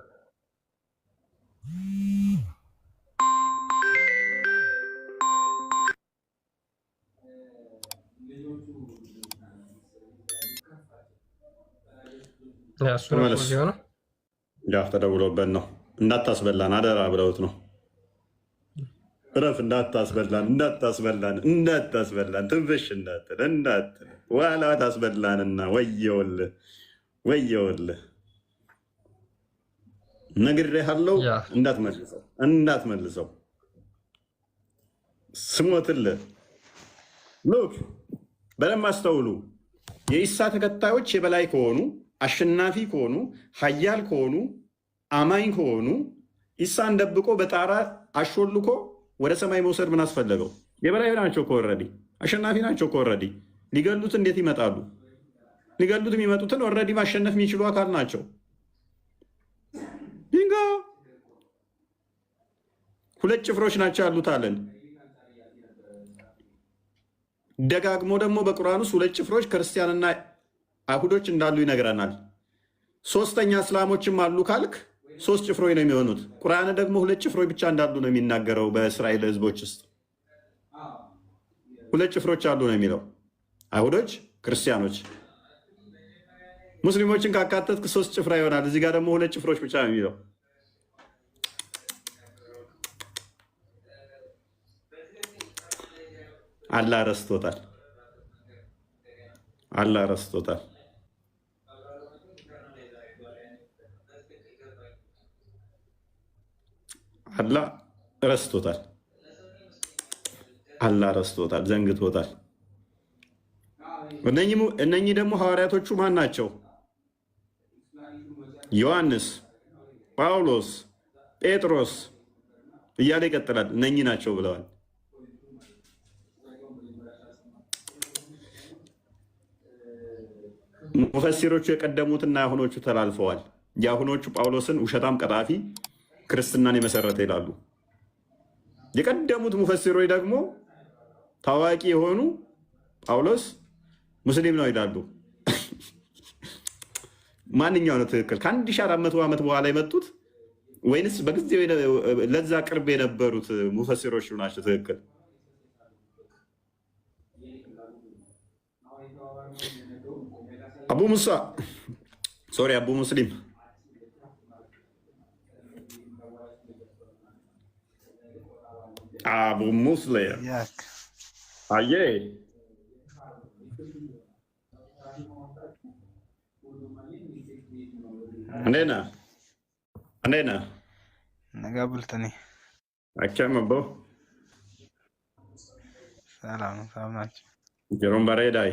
S1: ያ ተደውሎበት ነው እንዳታስበላን አደራ ብለውት ነው። እረፍ እንዳታስበላን ትንፍሽ እንዳትል ዋላ ታስበላንና ወየውልህ ነግሬሃለሁ። እንዳትመልሰው ስሞትልህ። ሉክ በደንብ አስተውሉ። የኢሳ ተከታዮች የበላይ ከሆኑ አሸናፊ ከሆኑ ሀያል ከሆኑ አማኝ ከሆኑ ኢሳን ደብቆ በጣራ አሾልኮ ወደ ሰማይ መውሰድ ምን አስፈለገው? የበላይ ናቸው እኮ ኦልሬዲ፣ አሸናፊ ናቸው እኮ ኦልሬዲ። ሊገሉት እንዴት ይመጣሉ? ሊገሉት የሚመጡትን ኦልሬዲ ማሸነፍ የሚችሉ አካል ናቸው። ዲንጋ ሁለት ጭፍሮች ናቸው ያሉት አለን። ደጋግሞ ደግሞ በቁርአን ውስጥ ሁለት ጭፍሮች ክርስቲያንና አይሁዶች እንዳሉ ይነግረናል። ሶስተኛ እስላሞችም አሉ ካልክ 3 ጭፍሮች ነው የሚሆኑት። ቁርአን ደግሞ 2 ጭፍሮች ብቻ እንዳሉ ነው የሚናገረው። በእስራኤል ህዝቦች ውስጥ 2 ጭፍሮች አሉ ነው የሚለው፣ አይሁዶች፣ ክርስቲያኖች። ሙስሊሞችን ካካተትክ 3 ጭፍራ ይሆናል። እዚህ ጋር ደግሞ 2 ጭፍሮች ብቻ ነው የሚለው። አላህ ረስቶታል። አላህ ረስቶታል። አላህ ረስቶታል፣ ዘንግቶታል። እነኚህ ደግሞ ሐዋርያቶቹ ማን ናቸው? ዮሐንስ፣ ጳውሎስ፣ ጴጥሮስ እያለ ይቀጥላል። እነኚህ ናቸው ብለዋል። ሙፈሲሮቹ የቀደሙትና የአሁኖቹ ተላልፈዋል። የአሁኖቹ ጳውሎስን ውሸታም፣ ቀጣፊ፣ ክርስትናን የመሰረተ ይላሉ። የቀደሙት ሙፈሲሮች ደግሞ ታዋቂ የሆኑ ጳውሎስ ሙስሊም ነው ይላሉ። ማንኛው ነው ትክክል? ከ1400 ዓመት በኋላ የመጡት ወይንስ በጊዜው ለዛ ቅርብ የነበሩት ሙፈሲሮች ናቸው ትክክል? አቡ ሙሳ ሶሪ፣ አቡ ሙስሊም አቡ ሙስሊም አየ እንዴት ነህ?
S9: ነጋ ብልተኔ
S1: አከመቦ
S9: ሰላም ነው። ሰላም ናቸው።
S1: ጀሮም ባሬዳይ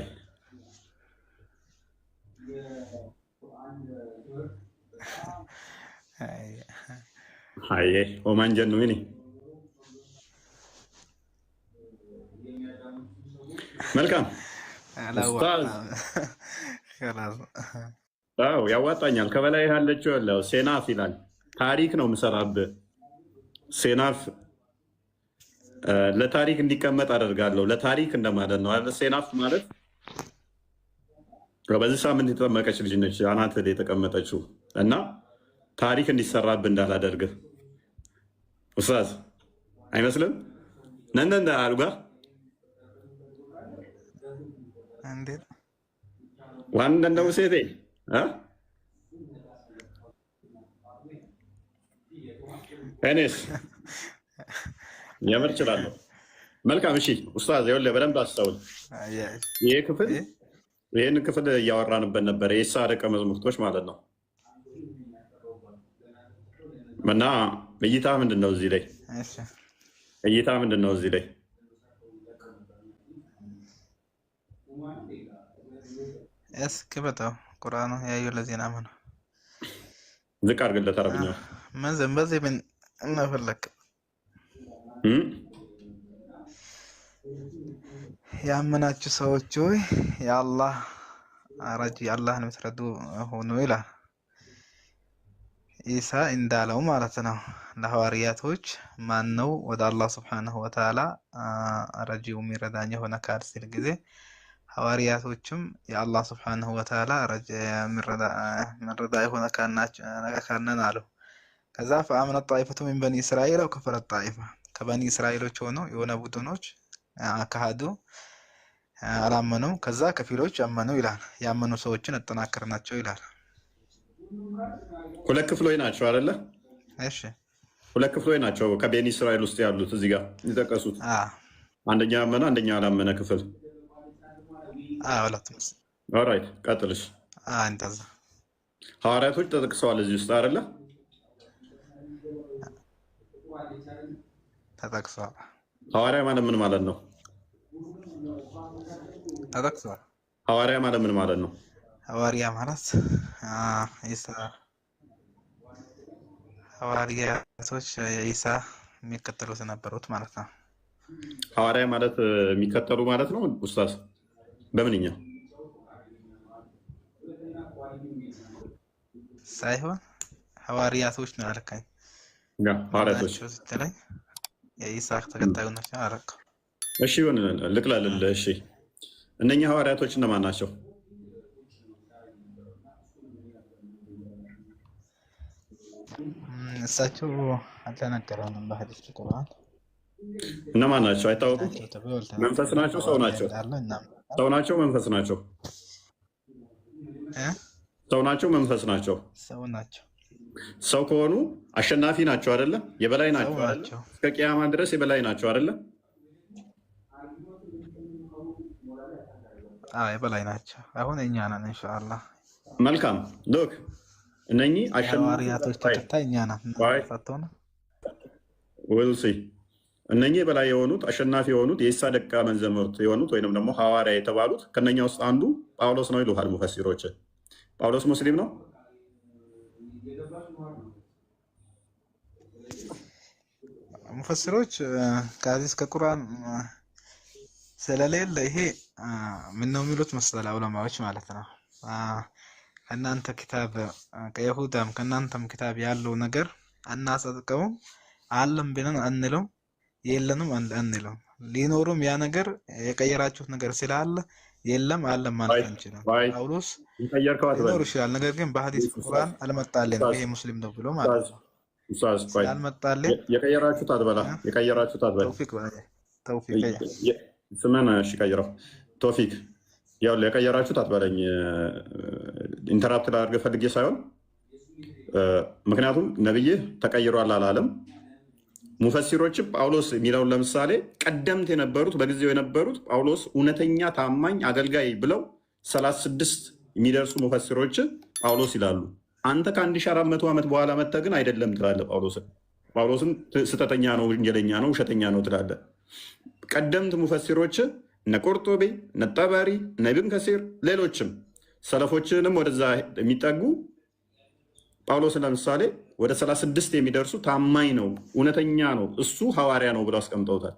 S1: ሃይ ኦማን ጀኑ ምን መልካም አው ያዋጣኛል። ከበላይ ያለችው ያለው ሴናፍ ይላል። ታሪክ ነው የምሰራብህ። ሴናፍ ለታሪክ እንዲቀመጥ አደርጋለሁ። ለታሪክ እንደማለት ነው አይደል? ሴናፍ ማለት በዚህ ሳምንት የተጠመቀች ልጅ ነች፣ አናት ላይ የተቀመጠችው እና ታሪክ እንዲሰራብህ እንዳላደርግህ ኡስታዝ አይመስልም? ነንደ አልጋ
S9: እንዴት
S1: ዋን እንደው ሴቴ እኔስ የምር እችላለሁ። መልካም እሺ ኡስታዝ ይኸውልህ በደንብ አስተውል። ይህን ክፍል እያወራንበት ነበር፣ የኢሳ ደቀ መዛሙርቶች ማለት ነው። እና እይታ ምንድን ነው እዚህ ላይ? እይታ ምንድን ነው እዚህ ላይ?
S9: እስክበታው ቁርአኑ ያዩ ለዜና ምን
S1: ዝቅ አድርግለት አረብኛ
S9: መንዘን በዚህ ምን እናፈለክ ያመናችሁ ሰዎች ሆይ የአላህ አራጅ አላህን የምትረዱ ሆኖ ይላል። ኢሳ እንዳለው ማለት ነው ለሐዋርያቶች ማን ነው ወደ አላህ Subhanahu Wa Ta'ala አራጂው የሚረዳኝ ሆነ ካል ሲል ጊዜ ሐዋርያቶችም የአላህ Subhanahu Wa Ta'ala አራጅ የሚረዳ ሆነ ካናን አሉ። ከዛ ፈአመነ ጣይፈቱ ሚን በኒ እስራኤል ወከፈረ ጣይፋ ከበኒ እስራኤሎች ሆነው የሆነ ቡድኖች አካዱ አላመኑ፣ ከዛ ከፊሎች አመኑ ይላል። ያመኑ ሰዎችን አጠናከርናቸው ይላል።
S1: ሁለት ክፍሎች ናቸው አይደለ?
S9: እሺ
S1: ሁለት ክፍሎች ናቸው ከበኒ እስራኤል ውስጥ ያሉት እዚህ ጋር የተጠቀሱት። አንደኛ ያመነ አንደኛ ያላመነ ክፍል።
S9: ሁለቱም።
S1: ኦልራይት ቀጥልሽ።
S9: እንደዛ
S1: ሐዋርያቶች ተጠቅሰዋል እዚህ ውስጥ አይደለ?
S9: ተጠቅሰዋል።
S1: ሐዋርያ ማለት ምን ማለት ነው?
S9: ተጠቅሰዋል።
S1: ሐዋርያ ማለት ምን ማለት ነው?
S9: ሐዋርያ ማለት ኢሳ ሐዋርያቶች ኢሳ የሚከተሉት ነበሩት ማለት ነው።
S1: ሐዋርያ ማለት የሚከተሉ ማለት ነው ኡስታዝ? በምንኛ
S9: ሳይሆን ሐዋርያቶች ነው ያልከኝ?
S1: ሐዋርያቶች
S9: ስትለኝ የኢሳ ተከታዮች ናቸው አረከ።
S1: እሺ ይሁን ልቅለልልህ። እሺ እነኛ ሐዋርያቶች እነማን ናቸው?
S9: እሳቸው አልተነገረንም በሐዲስ ቁርአን።
S1: እነማን ናቸው አይታወቁም? መንፈስ ናቸው? ሰው ናቸው? ሰው ናቸው? መንፈስ ናቸው? ሰው ናቸው? መንፈስ ናቸው?
S9: ሰው ናቸው።
S1: ሰው ከሆኑ አሸናፊ ናቸው አይደለ? የበላይ ናቸው አይደለ? እስከ ቂያማ ድረስ የበላይ ናቸው አይደለ?
S9: የበላይ ናቸው። አሁን እኛ ነን ኢንሻአላህ።
S1: መልካም ሎክ እነኚህ
S9: ሐዋርያቶች ተከታይ እኛ ነን። ፈተና
S1: ወልሲ እነኚህ የበላይ የሆኑት አሸናፊ የሆኑት የኢሳ ደቀ መዛሙርት የሆኑት ወይንም ደግሞ ሐዋርያ የተባሉት ከነኛ ውስጥ አንዱ ጳውሎስ ነው ይሉሃል ሙፈሲሮች። ጳውሎስ ሙስሊም ነው?
S9: ሙፈሲሮች ከዚህ እስከ ቁርአን ስለሌለ ይሄ ምን ነው የሚሉት መሰለ ዑለማዎች ማለት ነው። ከእናንተ ኪታብ ከይሁዳም ከእናንተም ኪታብ ያለው ነገር አናጸድቀው አለም ብለን አንለው የለንም አንለው። ሊኖሩም ያ ነገር የቀየራችሁት ነገር ስላለ የለም አለም ማለት አንችልም። ጳውሎስ ሊኖር ይችላል፣ ነገር ግን በሐዲስ ቁርአን አልመጣልን ይሄ ሙስሊም ነው ብሎ ማለት ነው። አልመጣልን
S1: የቀየራችሁት አትበላ የቀየራችሁት አትበላ
S9: ተውፊቅ
S1: ስመና እሺ ቀይረው ቶፊክ ያው የቀየራችሁት አትበለኝ። ኢንተራፕት ላድርግ ፈልጌ ሳይሆን ምክንያቱም ነብይ ተቀይሯል አላለም። ሙፈሲሮች ጳውሎስ የሚለውን ለምሳሌ ቀደምት የነበሩት በጊዜው የነበሩት ጳውሎስ እውነተኛ ታማኝ አገልጋይ ብለው 36 የሚደርሱ ሙፈሲሮች ጳውሎስ ይላሉ። አንተ ከ1400 ዓመት በኋላ መጥተህ ግን አይደለም ትላለህ ጳውሎስን። ጳውሎስን ስተተኛ ነው፣ ወንጀለኛ ነው፣ ውሸተኛ ነው ትላለህ። ቀደምት ሙፈሲሮች እነ ቁርጡቢ፣ እነ ጠበሪ፣ እነ ኢብን ከሲር ሌሎችም ሰለፎችንም ወደዛ የሚጠጉ ጳውሎስን ለምሳሌ ወደ 36 የሚደርሱ ታማኝ ነው፣ እውነተኛ ነው፣ እሱ ሐዋርያ ነው ብለው አስቀምጠውታል።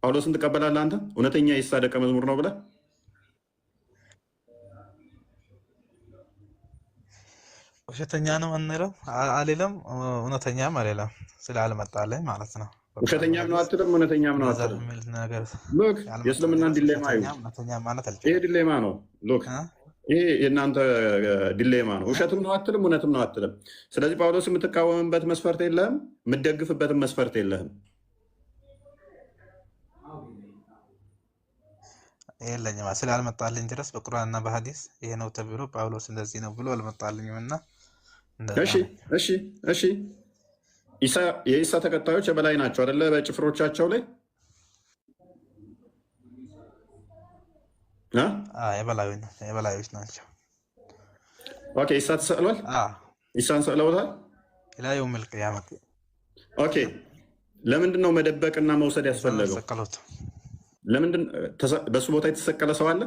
S1: ጳውሎስን ትቀበላለህ አንተ? እውነተኛ የኢሳ ደቀ መዝሙር ነው ብለህ?
S9: ውሸተኛ ነው አንለው አልልም፣ እውነተኛም አልልም ስላልመጣልኝ ማለት ነው።
S1: ውሸተኛም ነው አትልም፣ እውነተኛም ነው አትልም። ሉክ የእስልምናን ዲሌማ ይሄ ዲሌማ ነው። ሉክ ይሄ የእናንተ ዲሌማ ነው። ውሸትም ነው አትልም፣ እውነትም ነው አትልም። ስለዚህ ጳውሎስ የምትቃወምበት መስፈርት የለህም፣ የምትደግፍበትም መስፈርት የለህም።
S9: የለኝም ስላልመጣልኝ ድረስ በቁርአንና በሐዲስ ይሄ ነው ተብሎ ጳውሎስ እንደዚህ ነው ብሎ አልመጣልኝም እና
S1: እሺ የኢሳ ተከታዮች የበላይ ናቸው አይደለ? በጭፍሮቻቸው ላይ
S9: የበላዮች ናቸው።
S1: ኦኬ ኢሳ ተሰቅሏል። ኢሳን ሰቅለውታል።
S9: ኢላዩ መልክ ያመት
S1: ኦኬ ለምንድን ነው መደበቅና መውሰድ ያስፈለገው? ለምንድን በሱ ቦታ የተሰቀለ ሰው አለ?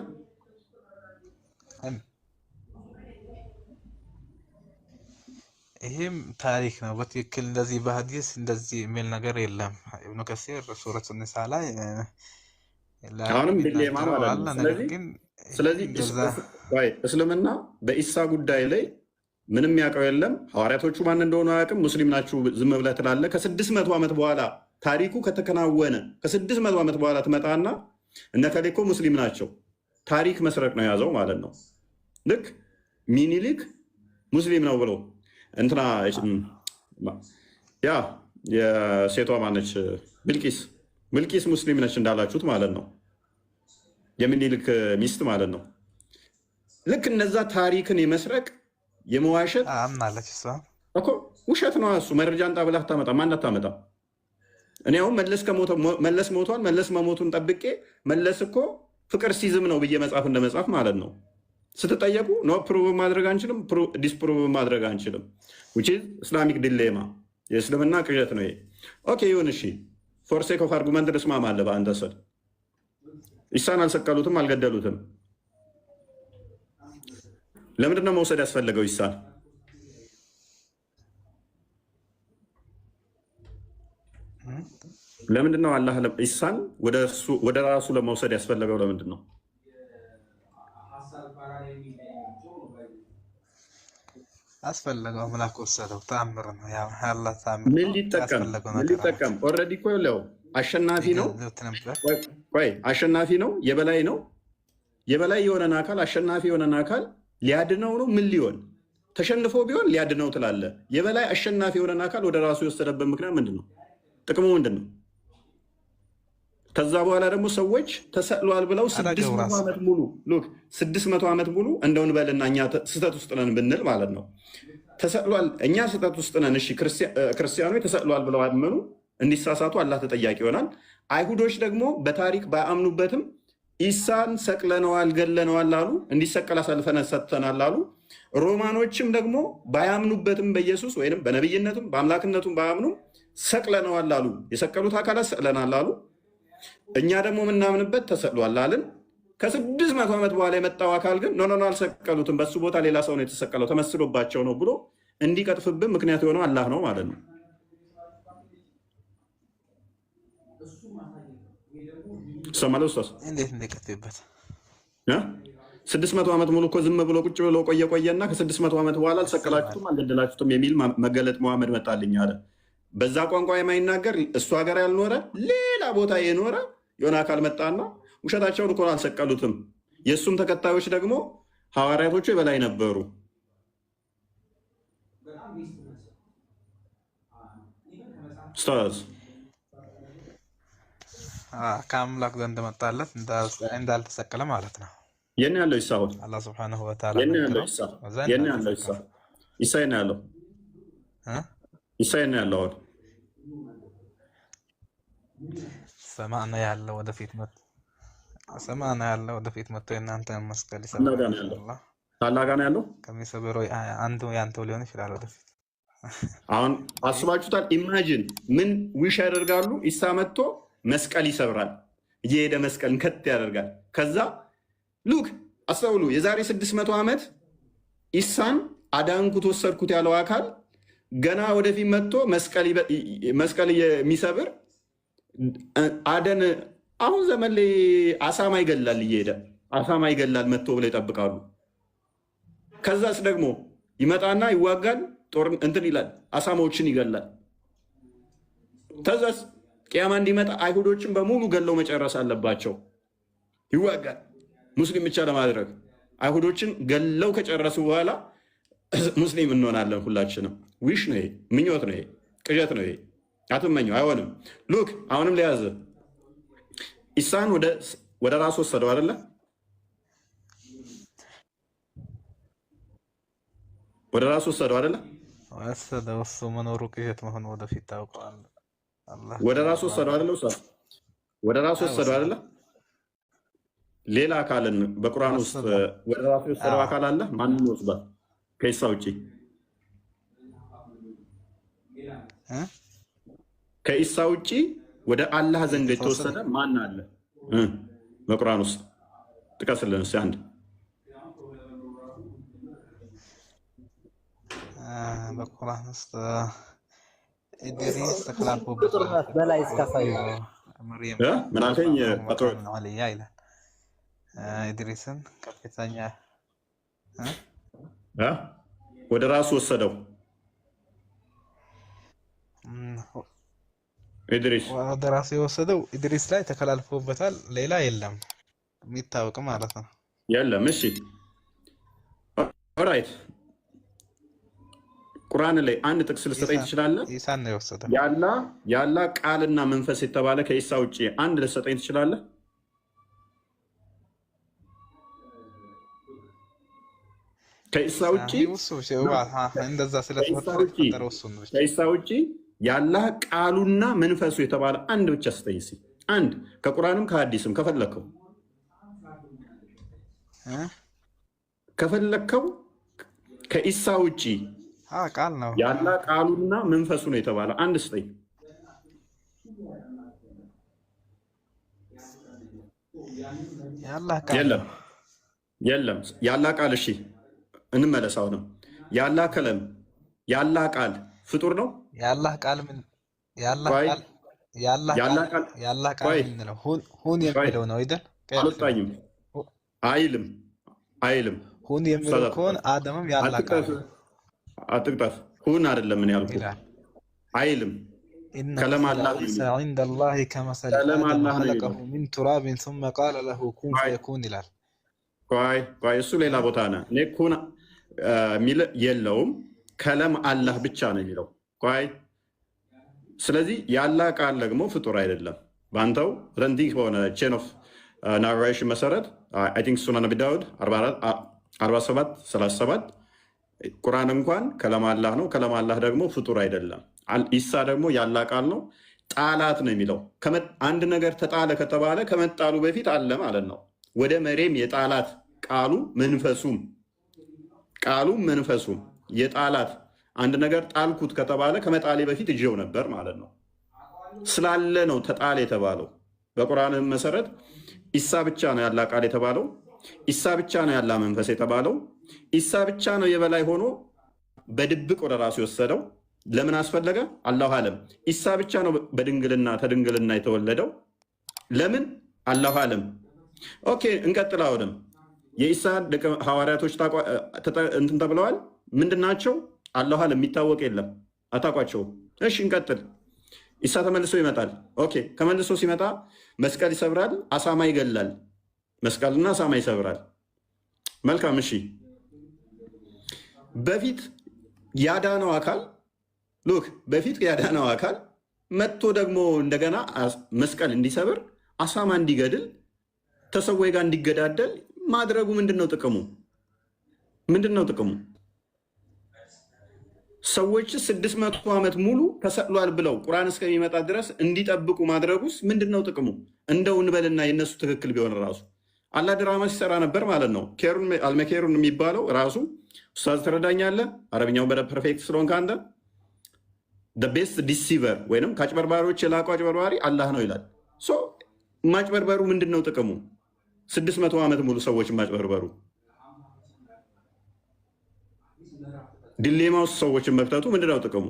S9: ይህም ታሪክ ነው። በትክክል እንደዚህ በሐዲስ እንደዚህ የሚል ነገር የለም። ኢብኑ ከሲር ሱረት ኒሳ ላይ
S1: አሁንም ዲሌማ ማለት ነው። ስለዚህ እስልምና በኢሳ ጉዳይ ላይ ምንም ያውቀው የለም። ሐዋርያቶቹ ማን እንደሆኑ አያውቅም። ሙስሊም ናችሁ ዝም ብለህ ትላለህ። ከ600 ዓመት በኋላ ታሪኩ ከተከናወነ ከ600 ዓመት በኋላ ትመጣና እነ ከሌ እኮ ሙስሊም ናቸው። ታሪክ መስረቅ ነው የያዘው ማለት ነው። ልክ ሚኒሊክ ሙስሊም ነው ብሎ እንትና ያ የሴቷ ማነች ብልቂስ ሙስሊም ነች እንዳላችሁት ማለት ነው። የሚኒሊክ ሚስት ማለት ነው። ልክ እነዛ ታሪክን የመስረቅ የመዋሸት
S9: አምናለች
S1: እኮ ውሸት ነው እሱ። መረጃ አንጣ ብለህ አታመጣም። ማን አታመጣም? እኔ አሁን መለስ ሞቷል፣ መለስ መሞቱን ጠብቄ መለስ እኮ ፍቅር ሲዝም ነው ብዬ መጽሐፍ እንደ መጽሐፍ ማለት ነው ስትጠየቁ ኖ ፕሩቭ ማድረግ አንችልም፣ ዲስፕሩቭ ማድረግ አንችልም። ዊች ኢዝ ኢስላሚክ ዲሌማ፣ የእስልምና ቅዠት ነው ይሄ። ኦኬ ይሁን እሺ፣ ፎር ሴክ ኦፍ አርጉመንት ልስማማለህ በአንተ ስል። ኢሳን አልሰቀሉትም፣ አልገደሉትም። ለምንድን ነው መውሰድ ያስፈለገው ኢሳን? ለምንድን ነው አላህ ኢሳን ወደ ራሱ ለመውሰድ ያስፈለገው? ለምንድን ነው?
S9: አስፈለገው አምላክ ወሰደው። ተአምር ነው ያው አላህ ተአምር።
S1: ምን ሊጠቀም ኦልሬዲ እኮ ያለው አሸናፊ ነው። ቆይ አሸናፊ ነው፣ የበላይ ነው። የበላይ የሆነን አካል አሸናፊ የሆነን አካል ሊያድነው ነው። ምን ሊሆን ተሸንፎ ቢሆን ሊያድነው ትላለህ። የበላይ አሸናፊ የሆነን አካል ወደ ራሱ የወሰደበት ምክንያት ምንድን ነው? ጥቅሙ ምንድን ነው? ከዛ በኋላ ደግሞ ሰዎች ተሰቅሏል ብለው 600 ዓመት ሙሉ እንደውን በልና እኛ ስህተት ውስጥ ነን ብንል ማለት ነው። ተሰቅሏል፣ እኛ ስህተት ውስጥ ነን። እሺ ክርስቲያኖች ተሰቅሏል ብለው አመኑ፣ እንዲሳሳቱ አላህ ተጠያቂ ይሆናል። አይሁዶች ደግሞ በታሪክ ባያምኑበትም ኢሳን ሰቅለነዋል፣ ገለነዋል አሉ፣ እንዲሰቀል አሳልፈን ሰጥተናል አሉ። ሮማኖችም ደግሞ ባያምኑበትም በኢየሱስ ወይም በነቢይነቱም በአምላክነቱም ባያምኑ ሰቅለነዋል አሉ፣ የሰቀሉት አካላት ሰቅለናል አሉ። እኛ ደግሞ የምናምንበት ተሰቅሏል አልን። ከ600 ዓመት በኋላ የመጣው አካል ግን ኖ አልሰቀሉትም፣ በሱ ቦታ ሌላ ሰው ነው የተሰቀለው፣ ተመስሎባቸው ነው ብሎ እንዲቀጥፍብን ምክንያት የሆነው አላህ ነው ማለት ነው። ሰማለ ኡስታዝ
S9: እንዴት እንደቀጥይበት
S1: 600 ዓመት ሙሉ እኮ ዝም ብሎ ቁጭ ብሎ ቆየና ከ600 ዓመት በኋላ አልሰቀላችሁትም፣ አልገደላችሁትም የሚል መገለጥ መሐመድ መጣልኝ አለ። በዛ ቋንቋ የማይናገር እሱ ሀገር ያልኖረ ሌላ ቦታ የኖረ የሆነ አካል መጣና ውሸታቸውን እኮ አልሰቀሉትም። የእሱም ተከታዮች ደግሞ ሐዋርያቶቹ የበላይ ነበሩ። ኡስታዝ
S9: ከአምላክ ዘንድ መጣለት እንዳልተሰቀለ ማለት ነው።
S1: የኔ ያለው ኢሳ አሁን
S9: አላህ ሱብሓነሁ ወተዓላ
S1: የኔ ያለው ኢሳ ኢሳ የኔ ያለው ኢሳ የኔ ያለው አሁን
S9: ሰማዕና ያለው ወደፊት መጥቶ ሰማዕና ያለው ወደፊት መጥቶ የእናንተ መስቀል
S1: ታላጋ ነው ያለው
S9: ከሚሰበረው አንዱ ያንተው ሊሆን ይችላል። ወደፊት
S1: አሁን አስባችሁታል? ኢማጂን ምን ዊሽ ያደርጋሉ? ኢሳ መጥቶ መስቀል ይሰብራል፣ እየሄደ መስቀልን ከት ያደርጋል። ከዛ ሉክ አስተውሉ፣ የዛሬ 600 ዓመት ኢሳን አዳንኩት ወሰድኩት ያለው አካል ገና ወደፊት መጥቶ መስቀል የሚሰብር አደን አሁን ዘመን ላይ አሳማ ይገላል፣ እየሄደ አሳማ ይገላል መጥቶ ብለው ይጠብቃሉ። ከዛስ ደግሞ ይመጣና ይዋጋል፣ ጦር እንትን ይላል፣ አሳማዎችን ይገላል። ከዛስ ቅያማ እንዲመጣ አይሁዶችን በሙሉ ገለው መጨረስ አለባቸው። ይዋጋል ሙስሊም ብቻ ለማድረግ አይሁዶችን ገለው ከጨረሱ በኋላ ሙስሊም እንሆናለን ሁላችንም። ዊሽ ነው ይሄ፣ ምኞት ነው ይሄ፣ ቅዠት ነው ይሄ። አትመኘው፣ አይሆንም። ሉክ አሁንም ለያዘ ኢሳን ወደ ራሱ ወሰደው አይደለ? ወደ ራሱ ወሰደው አይደለ?
S9: ወሰደው። እሱ መኖሩ ቅዠት መሆኑ ወደፊት ታውቀዋል።
S1: ወደ ራሱ ወሰደው አይደለ? ወደ ራሱ ወሰደው አይደለ? ሌላ አካልን በቁርአን ውስጥ ወደ ራሱ የወሰደው አካል አለ? ማንም ይወስዳል ከኢሳ ውጪ? ከኢሳ ውጪ ወደ አላህ ዘንድ የተወሰደ ማን አለ? በቁርአን ውስጥ ጥቀስልን እስኪ አንድ።
S9: በቁርአን ውስጥ ኢድሪስ ተከላልፎበታል
S8: በላይ እስካሳይ
S1: ምን አልከኝ?
S9: አለያ ይላል። ኢድሪስን ከፍተኛ
S1: ወደ ራሱ ወሰደው ኢድሪስ
S9: ወደ ራሱ የወሰደው ኢድሪስ ላይ ተከላልፎበታል። ሌላ የለም የሚታወቅ ማለት ነው።
S1: የለም። እሺ ኦራይት። ቁርአን ላይ አንድ ጥቅስ ልትሰጠኝ ትችላለህ?
S9: ኢሳን ነው የወሰደው።
S1: ያላ ቃልና መንፈስ የተባለ ከኢሳ ውጪ አንድ ልትሰጠኝ ትችላለህ? ከኢሳ ውጪ ከኢሳ ውጪ ያላህ ቃሉና መንፈሱ የተባለ አንድ ብቻ ስጠኝ እስኪ። አንድ ከቁርአንም ከሐዲስም ከፈለከው ከኢሳ ውጪ
S9: ቃል ነው
S1: ያላህ ቃሉና መንፈሱ ነው የተባለ አንድ ስጠኝ። የለም። ያላህ ቃል እሺ እንመለስ። አሁንም ያላህ ከለም ያላህ ቃል ፍጡር ነው።
S9: ያላህ ቃል ምን ያላህ ቃል ምንለው ሁን የሚለው ነው አይደል?
S1: አልወጣኝም አይልም።
S9: ሁን የሚለው ከሆነ አደምም ያላህ ቃል
S1: አትቅጠፍ። ሁን አይደለም ምን ያልኩት አይልም። ከለም አላህ
S9: عند الله كمثل آدم خلقه من تراب ثم قال له كن فيكون ይላል።
S1: ቆይ እሱ ሌላ ቦታ ነው። እኔ ኩን የሚል የለውም። ከለም አላህ ብቻ ነው የሚለው። ቆይ ስለዚህ ያላህ ቃል ደግሞ ፍጡር አይደለም። በአንተው ረንዲክ በሆነ ቼን ኦፍ ናሬሽን መሰረት አይ ቲንክ ሱናን አቢ ዳውድ 47:37 ቁርአን እንኳን ከለም አላህ ነው። ከለም አላህ ደግሞ ፍጡር አይደለም። ኢሳ ደግሞ ያላህ ቃል ነው። ጣላት ነው የሚለው። አንድ ነገር ተጣለ ከተባለ ከመጣሉ በፊት አለ ማለት ነው። ወደ መሬም የጣላት ቃሉ መንፈሱም የጣላት አንድ ነገር ጣልኩት ከተባለ ከመጣሌ በፊት እጄው ነበር ማለት ነው። ስላለ ነው ተጣለ የተባለው። በቁርአን መሰረት ኢሳ ብቻ ነው ያላህ ቃል የተባለው። ኢሳ ብቻ ነው ያላህ መንፈስ የተባለው። ኢሳ ብቻ ነው የበላይ ሆኖ በድብቅ ወደ ራሱ የወሰደው። ለምን አስፈለገ? አላሁ አለም። ኢሳ ብቻ ነው ተድንግልና የተወለደው። ለምን? አላሁ አለም። ኦኬ እንቀጥል። አሁንም የኢሳ ደቀ ሐዋርያቶች እንትን ተብለዋል። ምንድን ናቸው? አላሁ አለም። የሚታወቅ የለም፣ አታውቋቸውም። እሺ እንቀጥል። ኢሳ ተመልሶ ይመጣል። ኦኬ ከመልሶ ሲመጣ መስቀል ይሰብራል፣ አሳማ ይገላል። መስቀልና አሳማ ይሰብራል። መልካም እሺ። በፊት ያዳነው አካል በፊት ያዳነው አካል መጥቶ ደግሞ እንደገና መስቀል እንዲሰብር አሳማ እንዲገድል ተሰዋይ ጋር እንዲገዳደል ማድረጉ ምንድነው ጥቅሙ? ሰዎች 600 ዓመት ሙሉ ተሰቅሏል ብለው ቁርአን እስከሚመጣ ድረስ እንዲጠብቁ ማድረጉስ ምንድነው ጥቅሙ? እንደው እንበልና የነሱ ትክክል ቢሆን ራሱ አላህ ድራማ ሲሰራ ነበር ማለት ነው። አልመኬሩን የሚባለው ራሱ ኡስታዝ ትረዳኛለህ? አረብኛው በደንብ ፐርፌክት ስለሆንክ አንተ ቤስት ዲሲቨር ወይም ከአጭበርባሪዎች የላቀው አጭበርባሪ አላህ ነው ይላል። ማጭበርበሩ ምንድን ነው ጥቅሙ? 600 ዓመት ሙሉ ሰዎች ማጭበርበሩ ዲሌማ ውስጥ ሰዎችን መክተቱ ምንድን ነው ጥቅሙ?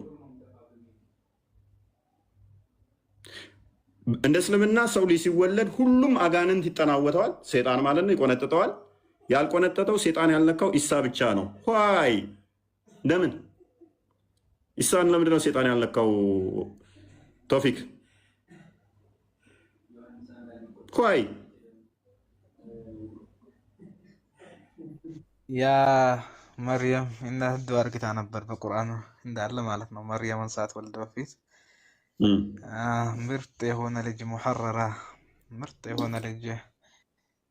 S1: እንደ እስልምና ሰው ልጅ ሲወለድ ሁሉም አጋንንት ይጠናወተዋል። ሴጣን ማለት ነው ይቆነጥጠዋል። ያልቆነጠጠው ሴጣን ያልነካው ኢሳ ብቻ ነው። ይ ለምን ኢሳን ለምንድን ነው ሴጣን ያልነካው? ቶፊክ ይ
S9: ያ መርየም እናት ዱዓ አርግታ ነበር በቁርአን እንዳለ ማለት ነው። መርየምን ሳትወልድ በፊት ምርጥ የሆነ ልጅ ሙሐረራ ምርጥ የሆነ ልጅ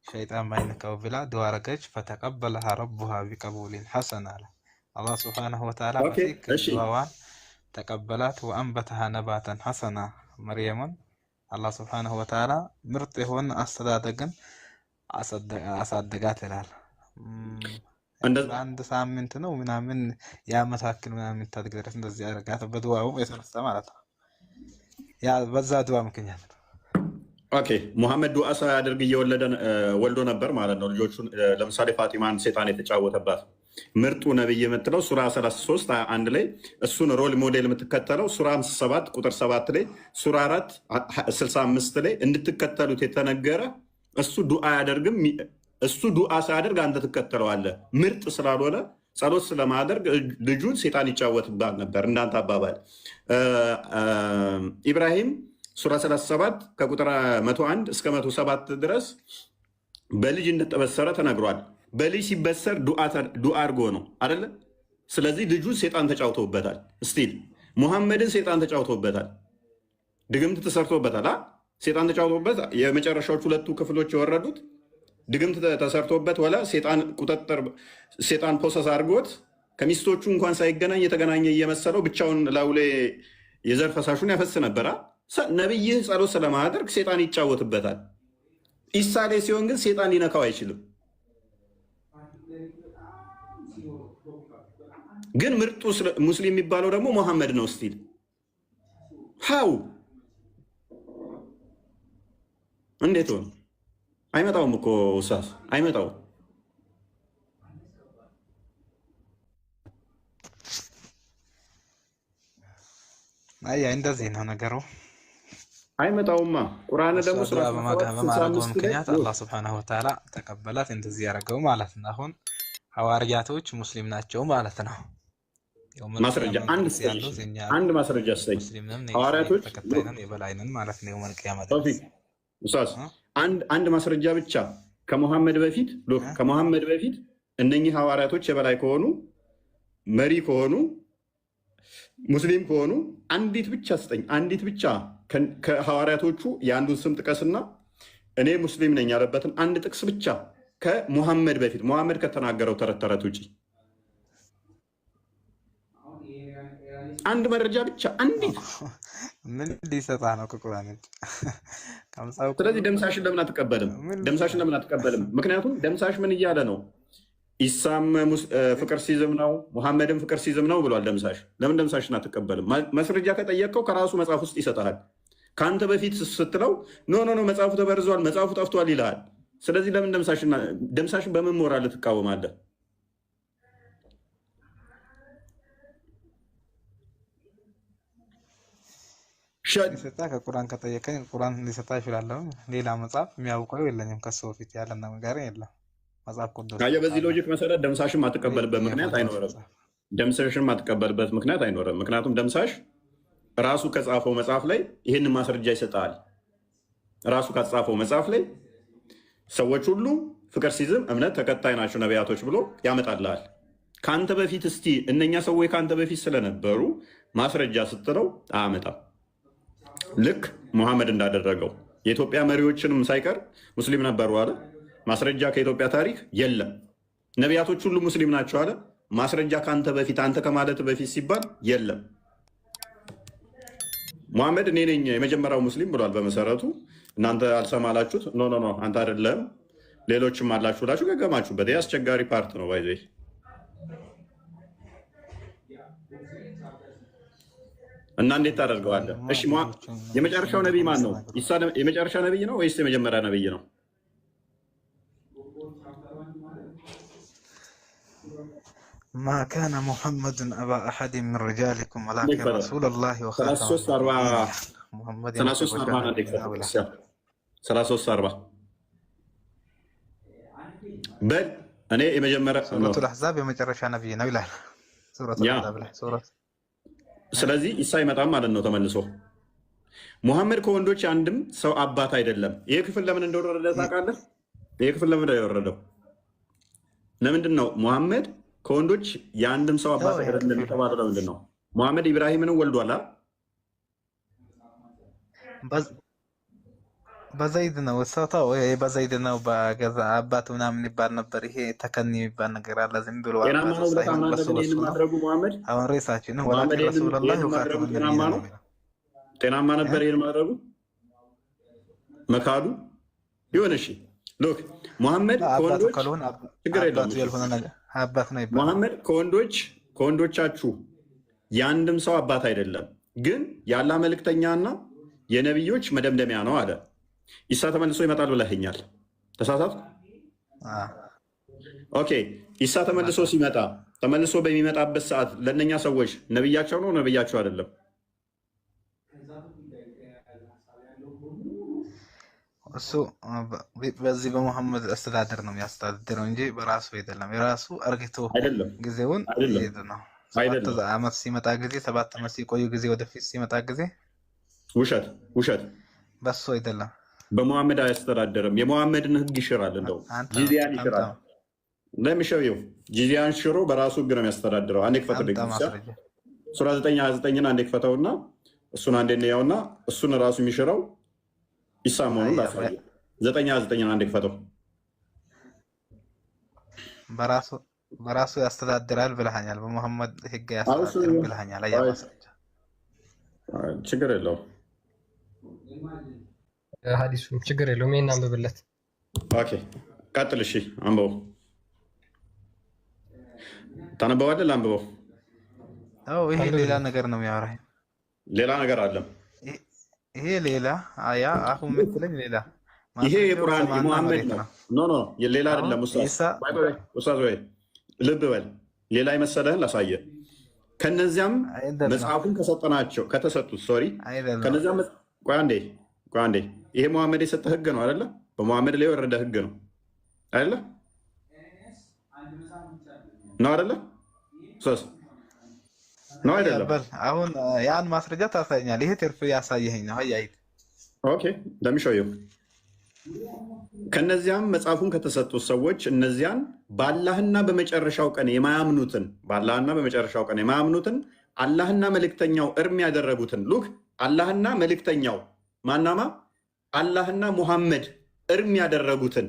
S9: ሸይጣን ባይነካው ብላ ዱዓ አረገች። ፈተቀበለሃ ረቡሃ ቢቀቡሊን ሐሰን አለ አላህ ሱብሓነሁ ወተዓላ። ዱዓዋን ተቀበላት። ወአንበተሃ ነባተን ሐሰና መርየምን አላህ ሱብሓነሁ ወተዓላ ምርጥ የሆነ አስተዳደግን አሳደጋት ይላል። አንድ ሳምንት ነው ምናምን የዓመት ያክል ምናምን ታድግ ድረስ እንደዚህ ያደርጋት በዱዓው የተነሳ ማለት ነው። ያ በዛ ዱዓ ምክንያት ነው።
S1: ኦኬ ሙሐመድ ዱዓ ሳያደርግ ወልዶ ነበር ማለት ነው ልጆቹን። ለምሳሌ ፋጢማን ሴጣን የተጫወተባት ምርጡ ነብይ የምትለው ሱራ 33 21 ላይ እሱን ሮል ሞዴል የምትከተለው ሱራ 57 ቁጥር 7 ላይ ሱራ 4 65 ላይ እንድትከተሉት የተነገረ እሱ ዱዓ አያደርግም። እሱ ዱዓ ሳያደርግ አንተ ትከተለዋለህ። ምርጥ ስላልሆነ ጸሎት ስለማደርግ ልጁን ሴጣን ይጫወትባት ነበር። እንዳንተ አባባል ኢብራሂም ሱራ 37 ከቁጥር 101 እስከ 107 ድረስ በልጅ እንደተበሰረ ተነግሯል። በልጅ ሲበሰር ዱዓ አድርጎ ነው አይደለ? ስለዚህ ልጁን ሴጣን ተጫውቶበታል። ስቲል ሙሐመድን ሴጣን ተጫውቶበታል። ድግምት ተሰርቶበታል። ሴጣን ተጫውቶበት የመጨረሻዎቹ ሁለቱ ክፍሎች የወረዱት ድግምት ተሰርቶበት ወላ ሴጣን ፖሰስ አድርጎት ከሚስቶቹ እንኳን ሳይገናኝ የተገናኘ እየመሰለው ብቻውን ላውሌ የዘር ፈሳሹን ያፈስ ነበራ። ነቢይህ ጸሎት ስለማያደርግ ሴጣን ይጫወትበታል። ኢሳ ላይ ሲሆን ግን ሴጣን ሊነካው አይችልም። ግን ምርጡ ሙስሊም የሚባለው ደግሞ ሙሐመድ ነው። ስቲል ሀው እንዴት ሆነ? አይመጣውም እኮ ኡስታዝ አይመጣውም።
S9: እንደዚህ ነው ነገሩ።
S1: አይመጣውማ። ቁርአን ደግሞ
S9: በማድረጉ ምክንያት አላህ ሱብሓነሁ ወተዓላ ተቀበላት። እንደዚህ ያደረገው ማለት ነው። አሁን ሐዋርያቶች ሙስሊም ናቸው ማለት ነው።
S1: ማስረጃ አንድ ማስረጃ ሰይ ሐዋርያቶች
S9: ተከታይነን የበላይነን ማለት ነው። መልቂያ
S1: ኡስታዝ አንድ ማስረጃ ብቻ ከሙሐመድ በፊት እነኚህ ሐዋርያቶች የበላይ ከሆኑ መሪ ከሆኑ ሙስሊም ከሆኑ አንዲት ብቻ ስጠኝ። አንዲት ብቻ ከሐዋርያቶቹ የአንዱን ስም ጥቀስና እኔ ሙስሊም ነኝ ያለበትን አንድ ጥቅስ ብቻ ከሙሐመድ በፊት ሙሐመድ ከተናገረው ተረት ተረት ውጪ አንድ መረጃ ብቻ አንዲት።
S9: ምን ሊሰጣ ነው ከቁርአን?
S1: ስለዚህ ደምሳሽን ለምን አትቀበልም? ምክንያቱም ደምሳሽ ምን እያለ ነው? ኢሳም ፍቅር ሲዝም ነው፣ ሙሐመድም ፍቅር ሲዝም ነው ብሏል። ደምሳሽ ለምን ደምሳሽን አትቀበልም? ማስረጃ ከጠየቀው ከራሱ መጽሐፍ ውስጥ ይሰጣል። ከአንተ በፊት ስትለው ኖ መጽሐፉ ተበርዟል፣ መጽሐፉ ጠፍቷል ይልሃል። ስለዚህ ለምን ደምሳሽን በምን ሞራል ትቃወማለህ?
S9: ሊሰጣ ከቁርአን ከጠየቀኝ ቁርአን ሊሰጣ ይችላለሁ። ሌላ መጽሐፍ የሚያውቀው የለኝም። ከሱ በፊት ያለ ነገር የለም። መጽሐፍ ቅዱስ
S1: በዚህ ሎጂክ መሰረት ደምሳሽን ማትቀበልበት ምክንያት አይኖርም። ምክንያቱም ደምሳሽ ራሱ ከጻፈው መጽሐፍ ላይ ይህንን ማስረጃ ይሰጣል። ራሱ ከጻፈው መጽሐፍ ላይ ሰዎች ሁሉ ፍቅር ሲዝም እምነት ተከታይ ናቸው ነቢያቶች ብሎ ያመጣልሃል። ከአንተ በፊት እስቲ እነኛ ሰዎች ከአንተ በፊት ስለነበሩ ማስረጃ ስትለው አያመጣም። ልክ ሙሐመድ እንዳደረገው የኢትዮጵያ መሪዎችንም ሳይቀር ሙስሊም ነበሩ አለ። ማስረጃ ከኢትዮጵያ ታሪክ የለም። ነቢያቶች ሁሉ ሙስሊም ናቸው አለ። ማስረጃ ከአንተ በፊት አንተ ከማለት በፊት ሲባል የለም። ሙሐመድ እኔ ነኝ የመጀመሪያው ሙስሊም ብሏል። በመሰረቱ እናንተ አልሰማላችሁት። ኖ አንተ አይደለም ሌሎችም አላችሁ ብላችሁ ገገማችሁበት። ይህ አስቸጋሪ ፓርት ነው። ባይዘ እና እንዴት ታደርገዋለህ? እሺ የመጨረሻው ነቢይ ማን ነው? ኢሳ የመጨረሻ ነቢይ ነው ወይስ የመጀመሪያ ነቢይ ነው?
S9: ما كان محمد أبا أحد من رجالكم ولكن رسول الله وخاتم محمد
S1: 33 بل أنا የመጀመሪያ
S9: سورة الأحزاب የመጨረሻ ነቢይ ነው ይላል ሱረቱ الأحزاب ላይ
S1: ስለዚህ ኢሳ ይመጣል ማለት ነው ተመልሶ። ሙሐመድ ከወንዶች አንድም ሰው አባት አይደለም። ይሄ ክፍል ለምን እንደወረደ ታውቃለህ? ይሄ ክፍል ለምን እንደወረደው ለምንድን ነው? ሙሐመድ ከወንዶች የአንድም ሰው አባት አይደለም የተባለው ለምንድን ነው? ሙሐመድ ኢብራሂምን ወልዷል።
S9: በዘይድ ነው ወሰታው ወይ በዘይድ ነው በገዛ አባቱ ምናምን ይባል ነበር። ይሄ ተከኒ የሚባል ነገር አለ። ዝም ብሎ
S1: ጤናማ ነው ማድረጉ ሙሐመድ
S9: አሁን ሬሳችን ነው ወላሂ ረሱላህ ወካተሙ
S1: ጤናማ ነበር ይሄን ማድረጉ መካዱ ይሁን። እሺ ሎክ ሙሐመድ ከወንዶች ችግር የለም
S9: አባት ነው ይባላል።
S1: ሙሐመድ ከወንዶቻችሁ የአንድም ሰው አባት አይደለም፣ ግን የአላህ መልእክተኛና የነቢዮች መደምደሚያ ነው አለ። ኢሳ ተመልሶ ይመጣል ብለኸኛል። ተሳሳትኩ? ኦኬ። ኢሳ ተመልሶ በሚመጣበት ሰዓት ለእነኛ ሰዎች ነቢያቸው ነው ነቢያቸው አይደለም?
S9: እሱ በዚህ በሙሐመድ አስተዳደር ነው የሚያስተዳድረው እንጂ በራሱ አይደለም። የራሱ አርግቶ ጊዜውን ይሄድ ነው። 7 ዓመት ሲመጣ ጊዜ 7 ዓመት ሲቆዩ ጊዜ ወደፊት ሲመጣ ጊዜ
S1: ውሸት
S9: በሱ አይደለም።
S1: በሙሐመድ አያስተዳደርም። የሙሐመድን ህግ ይሽራል። እንደው ጂዚያን ይሽራል። ለምሸው ጂዚያን ሽሮ በራሱ ህግ ነው የሚያስተዳድረው። አንዴ ክፈተው ሱራ 9:29 አንዴ ክፈተውና እሱን አንዴ ነው እሱን ራሱ የሚሽረው ኢሳ መሆኑን ላሳየው። 9:29 አንዴ ክፈተው።
S9: በራሱ ያስተዳድራል ብለሃኛል። በሙሐመድ ህግ ያስተዳድራል ብለሃኛል። አያማስረጃ
S1: ችግር የለውም።
S3: ሐዲሱ ችግር የለውም። ይሄን አንብብለት።
S1: ኦኬ ቀጥል። እሺ አንብበው። ታነበዋለህ? አንብበው።
S9: ይሄ ሌላ ነገር ነው የሚያወራኝ።
S1: ሌላ ነገር አለ።
S9: ይሄ ሌላ አያ አሁን ምትለኝ ሌላ።
S1: ይሄ የቁርአን የሙሐመድ ነው። ኖ ሌላ አይደለም። ኡስታዝ ወይ ልብ በል። ሌላ የመሰለህን ላሳየህ። ከነዚያም መጽሐፉን ከተሰጡት ከነዚያም ቆይ አንዴ ይሄ ሙሐመድ የሰጠ ህግ ነው አይደለ? በሙሐመድ ላይ የወረደ ህግ ነው አይደለ? ነው አይደለ? ነው አይደለም?
S9: አሁን ያን ማስረጃ ታሳየኛል። ይሄ ትርፍ ያሳየኸኝ ነው። አያይት
S1: ኦኬ ለምሾየው ከነዚያም መጽሐፉን ከተሰጡት ሰዎች እነዚያን በአላህና በመጨረሻው ቀን የማያምኑትን አላህና መልእክተኛው እርም ያደረጉትን ሉክ አላህና መልእክተኛው ማናማ አላህና ሙሐመድ እርም ያደረጉትን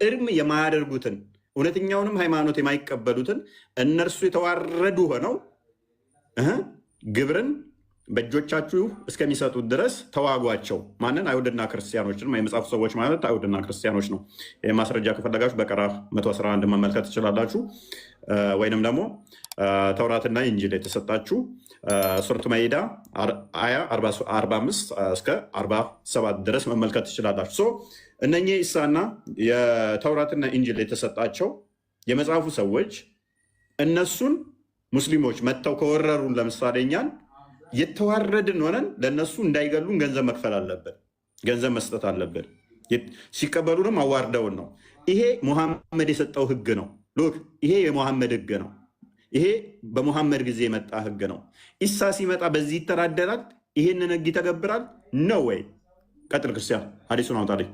S1: እርም የማያደርጉትን እውነተኛውንም ሃይማኖት የማይቀበሉትን እነርሱ የተዋረዱ ሆነው ግብርን በእጆቻችሁ እስከሚሰጡት ድረስ ተዋጓቸው። ማንን? አይሁድና ክርስቲያኖችን። የመጽሐፉ ሰዎች ማለት አይሁድና ክርስቲያኖች ነው። ይህ ማስረጃ ከፈለጋችሁ በቀራ 111 መመልከት ትችላላችሁ። ወይንም ደግሞ ተውራትና ኢንጂል የተሰጣችሁ ሱረቱ ማኢዳ አያ 45 እስከ 47 ድረስ መመልከት ትችላላችሁ። እነኚህ ኢሳና የተውራትና ኢንጂል የተሰጣቸው የመጽሐፉ ሰዎች እነሱን ሙስሊሞች መጥተው ከወረሩን ለምሳሌ እኛን የተዋረድን ሆነን ለእነሱ እንዳይገሉን ገንዘብ መክፈል አለብን፣ ገንዘብ መስጠት አለብን። ሲቀበሉንም አዋርደውን ነው። ይሄ ሙሐመድ የሰጠው ህግ ነው። ሉክ ይሄ የሙሐመድ ህግ ነው። ይሄ በሙሐመድ ጊዜ የመጣ ህግ ነው። ኢሳ ሲመጣ በዚህ ይተዳደራል? ይሄንን ህግ ይተገብራል ነው ወይ? ቀጥል ክርስቲያን ሐዲሱን አውጣልኝ።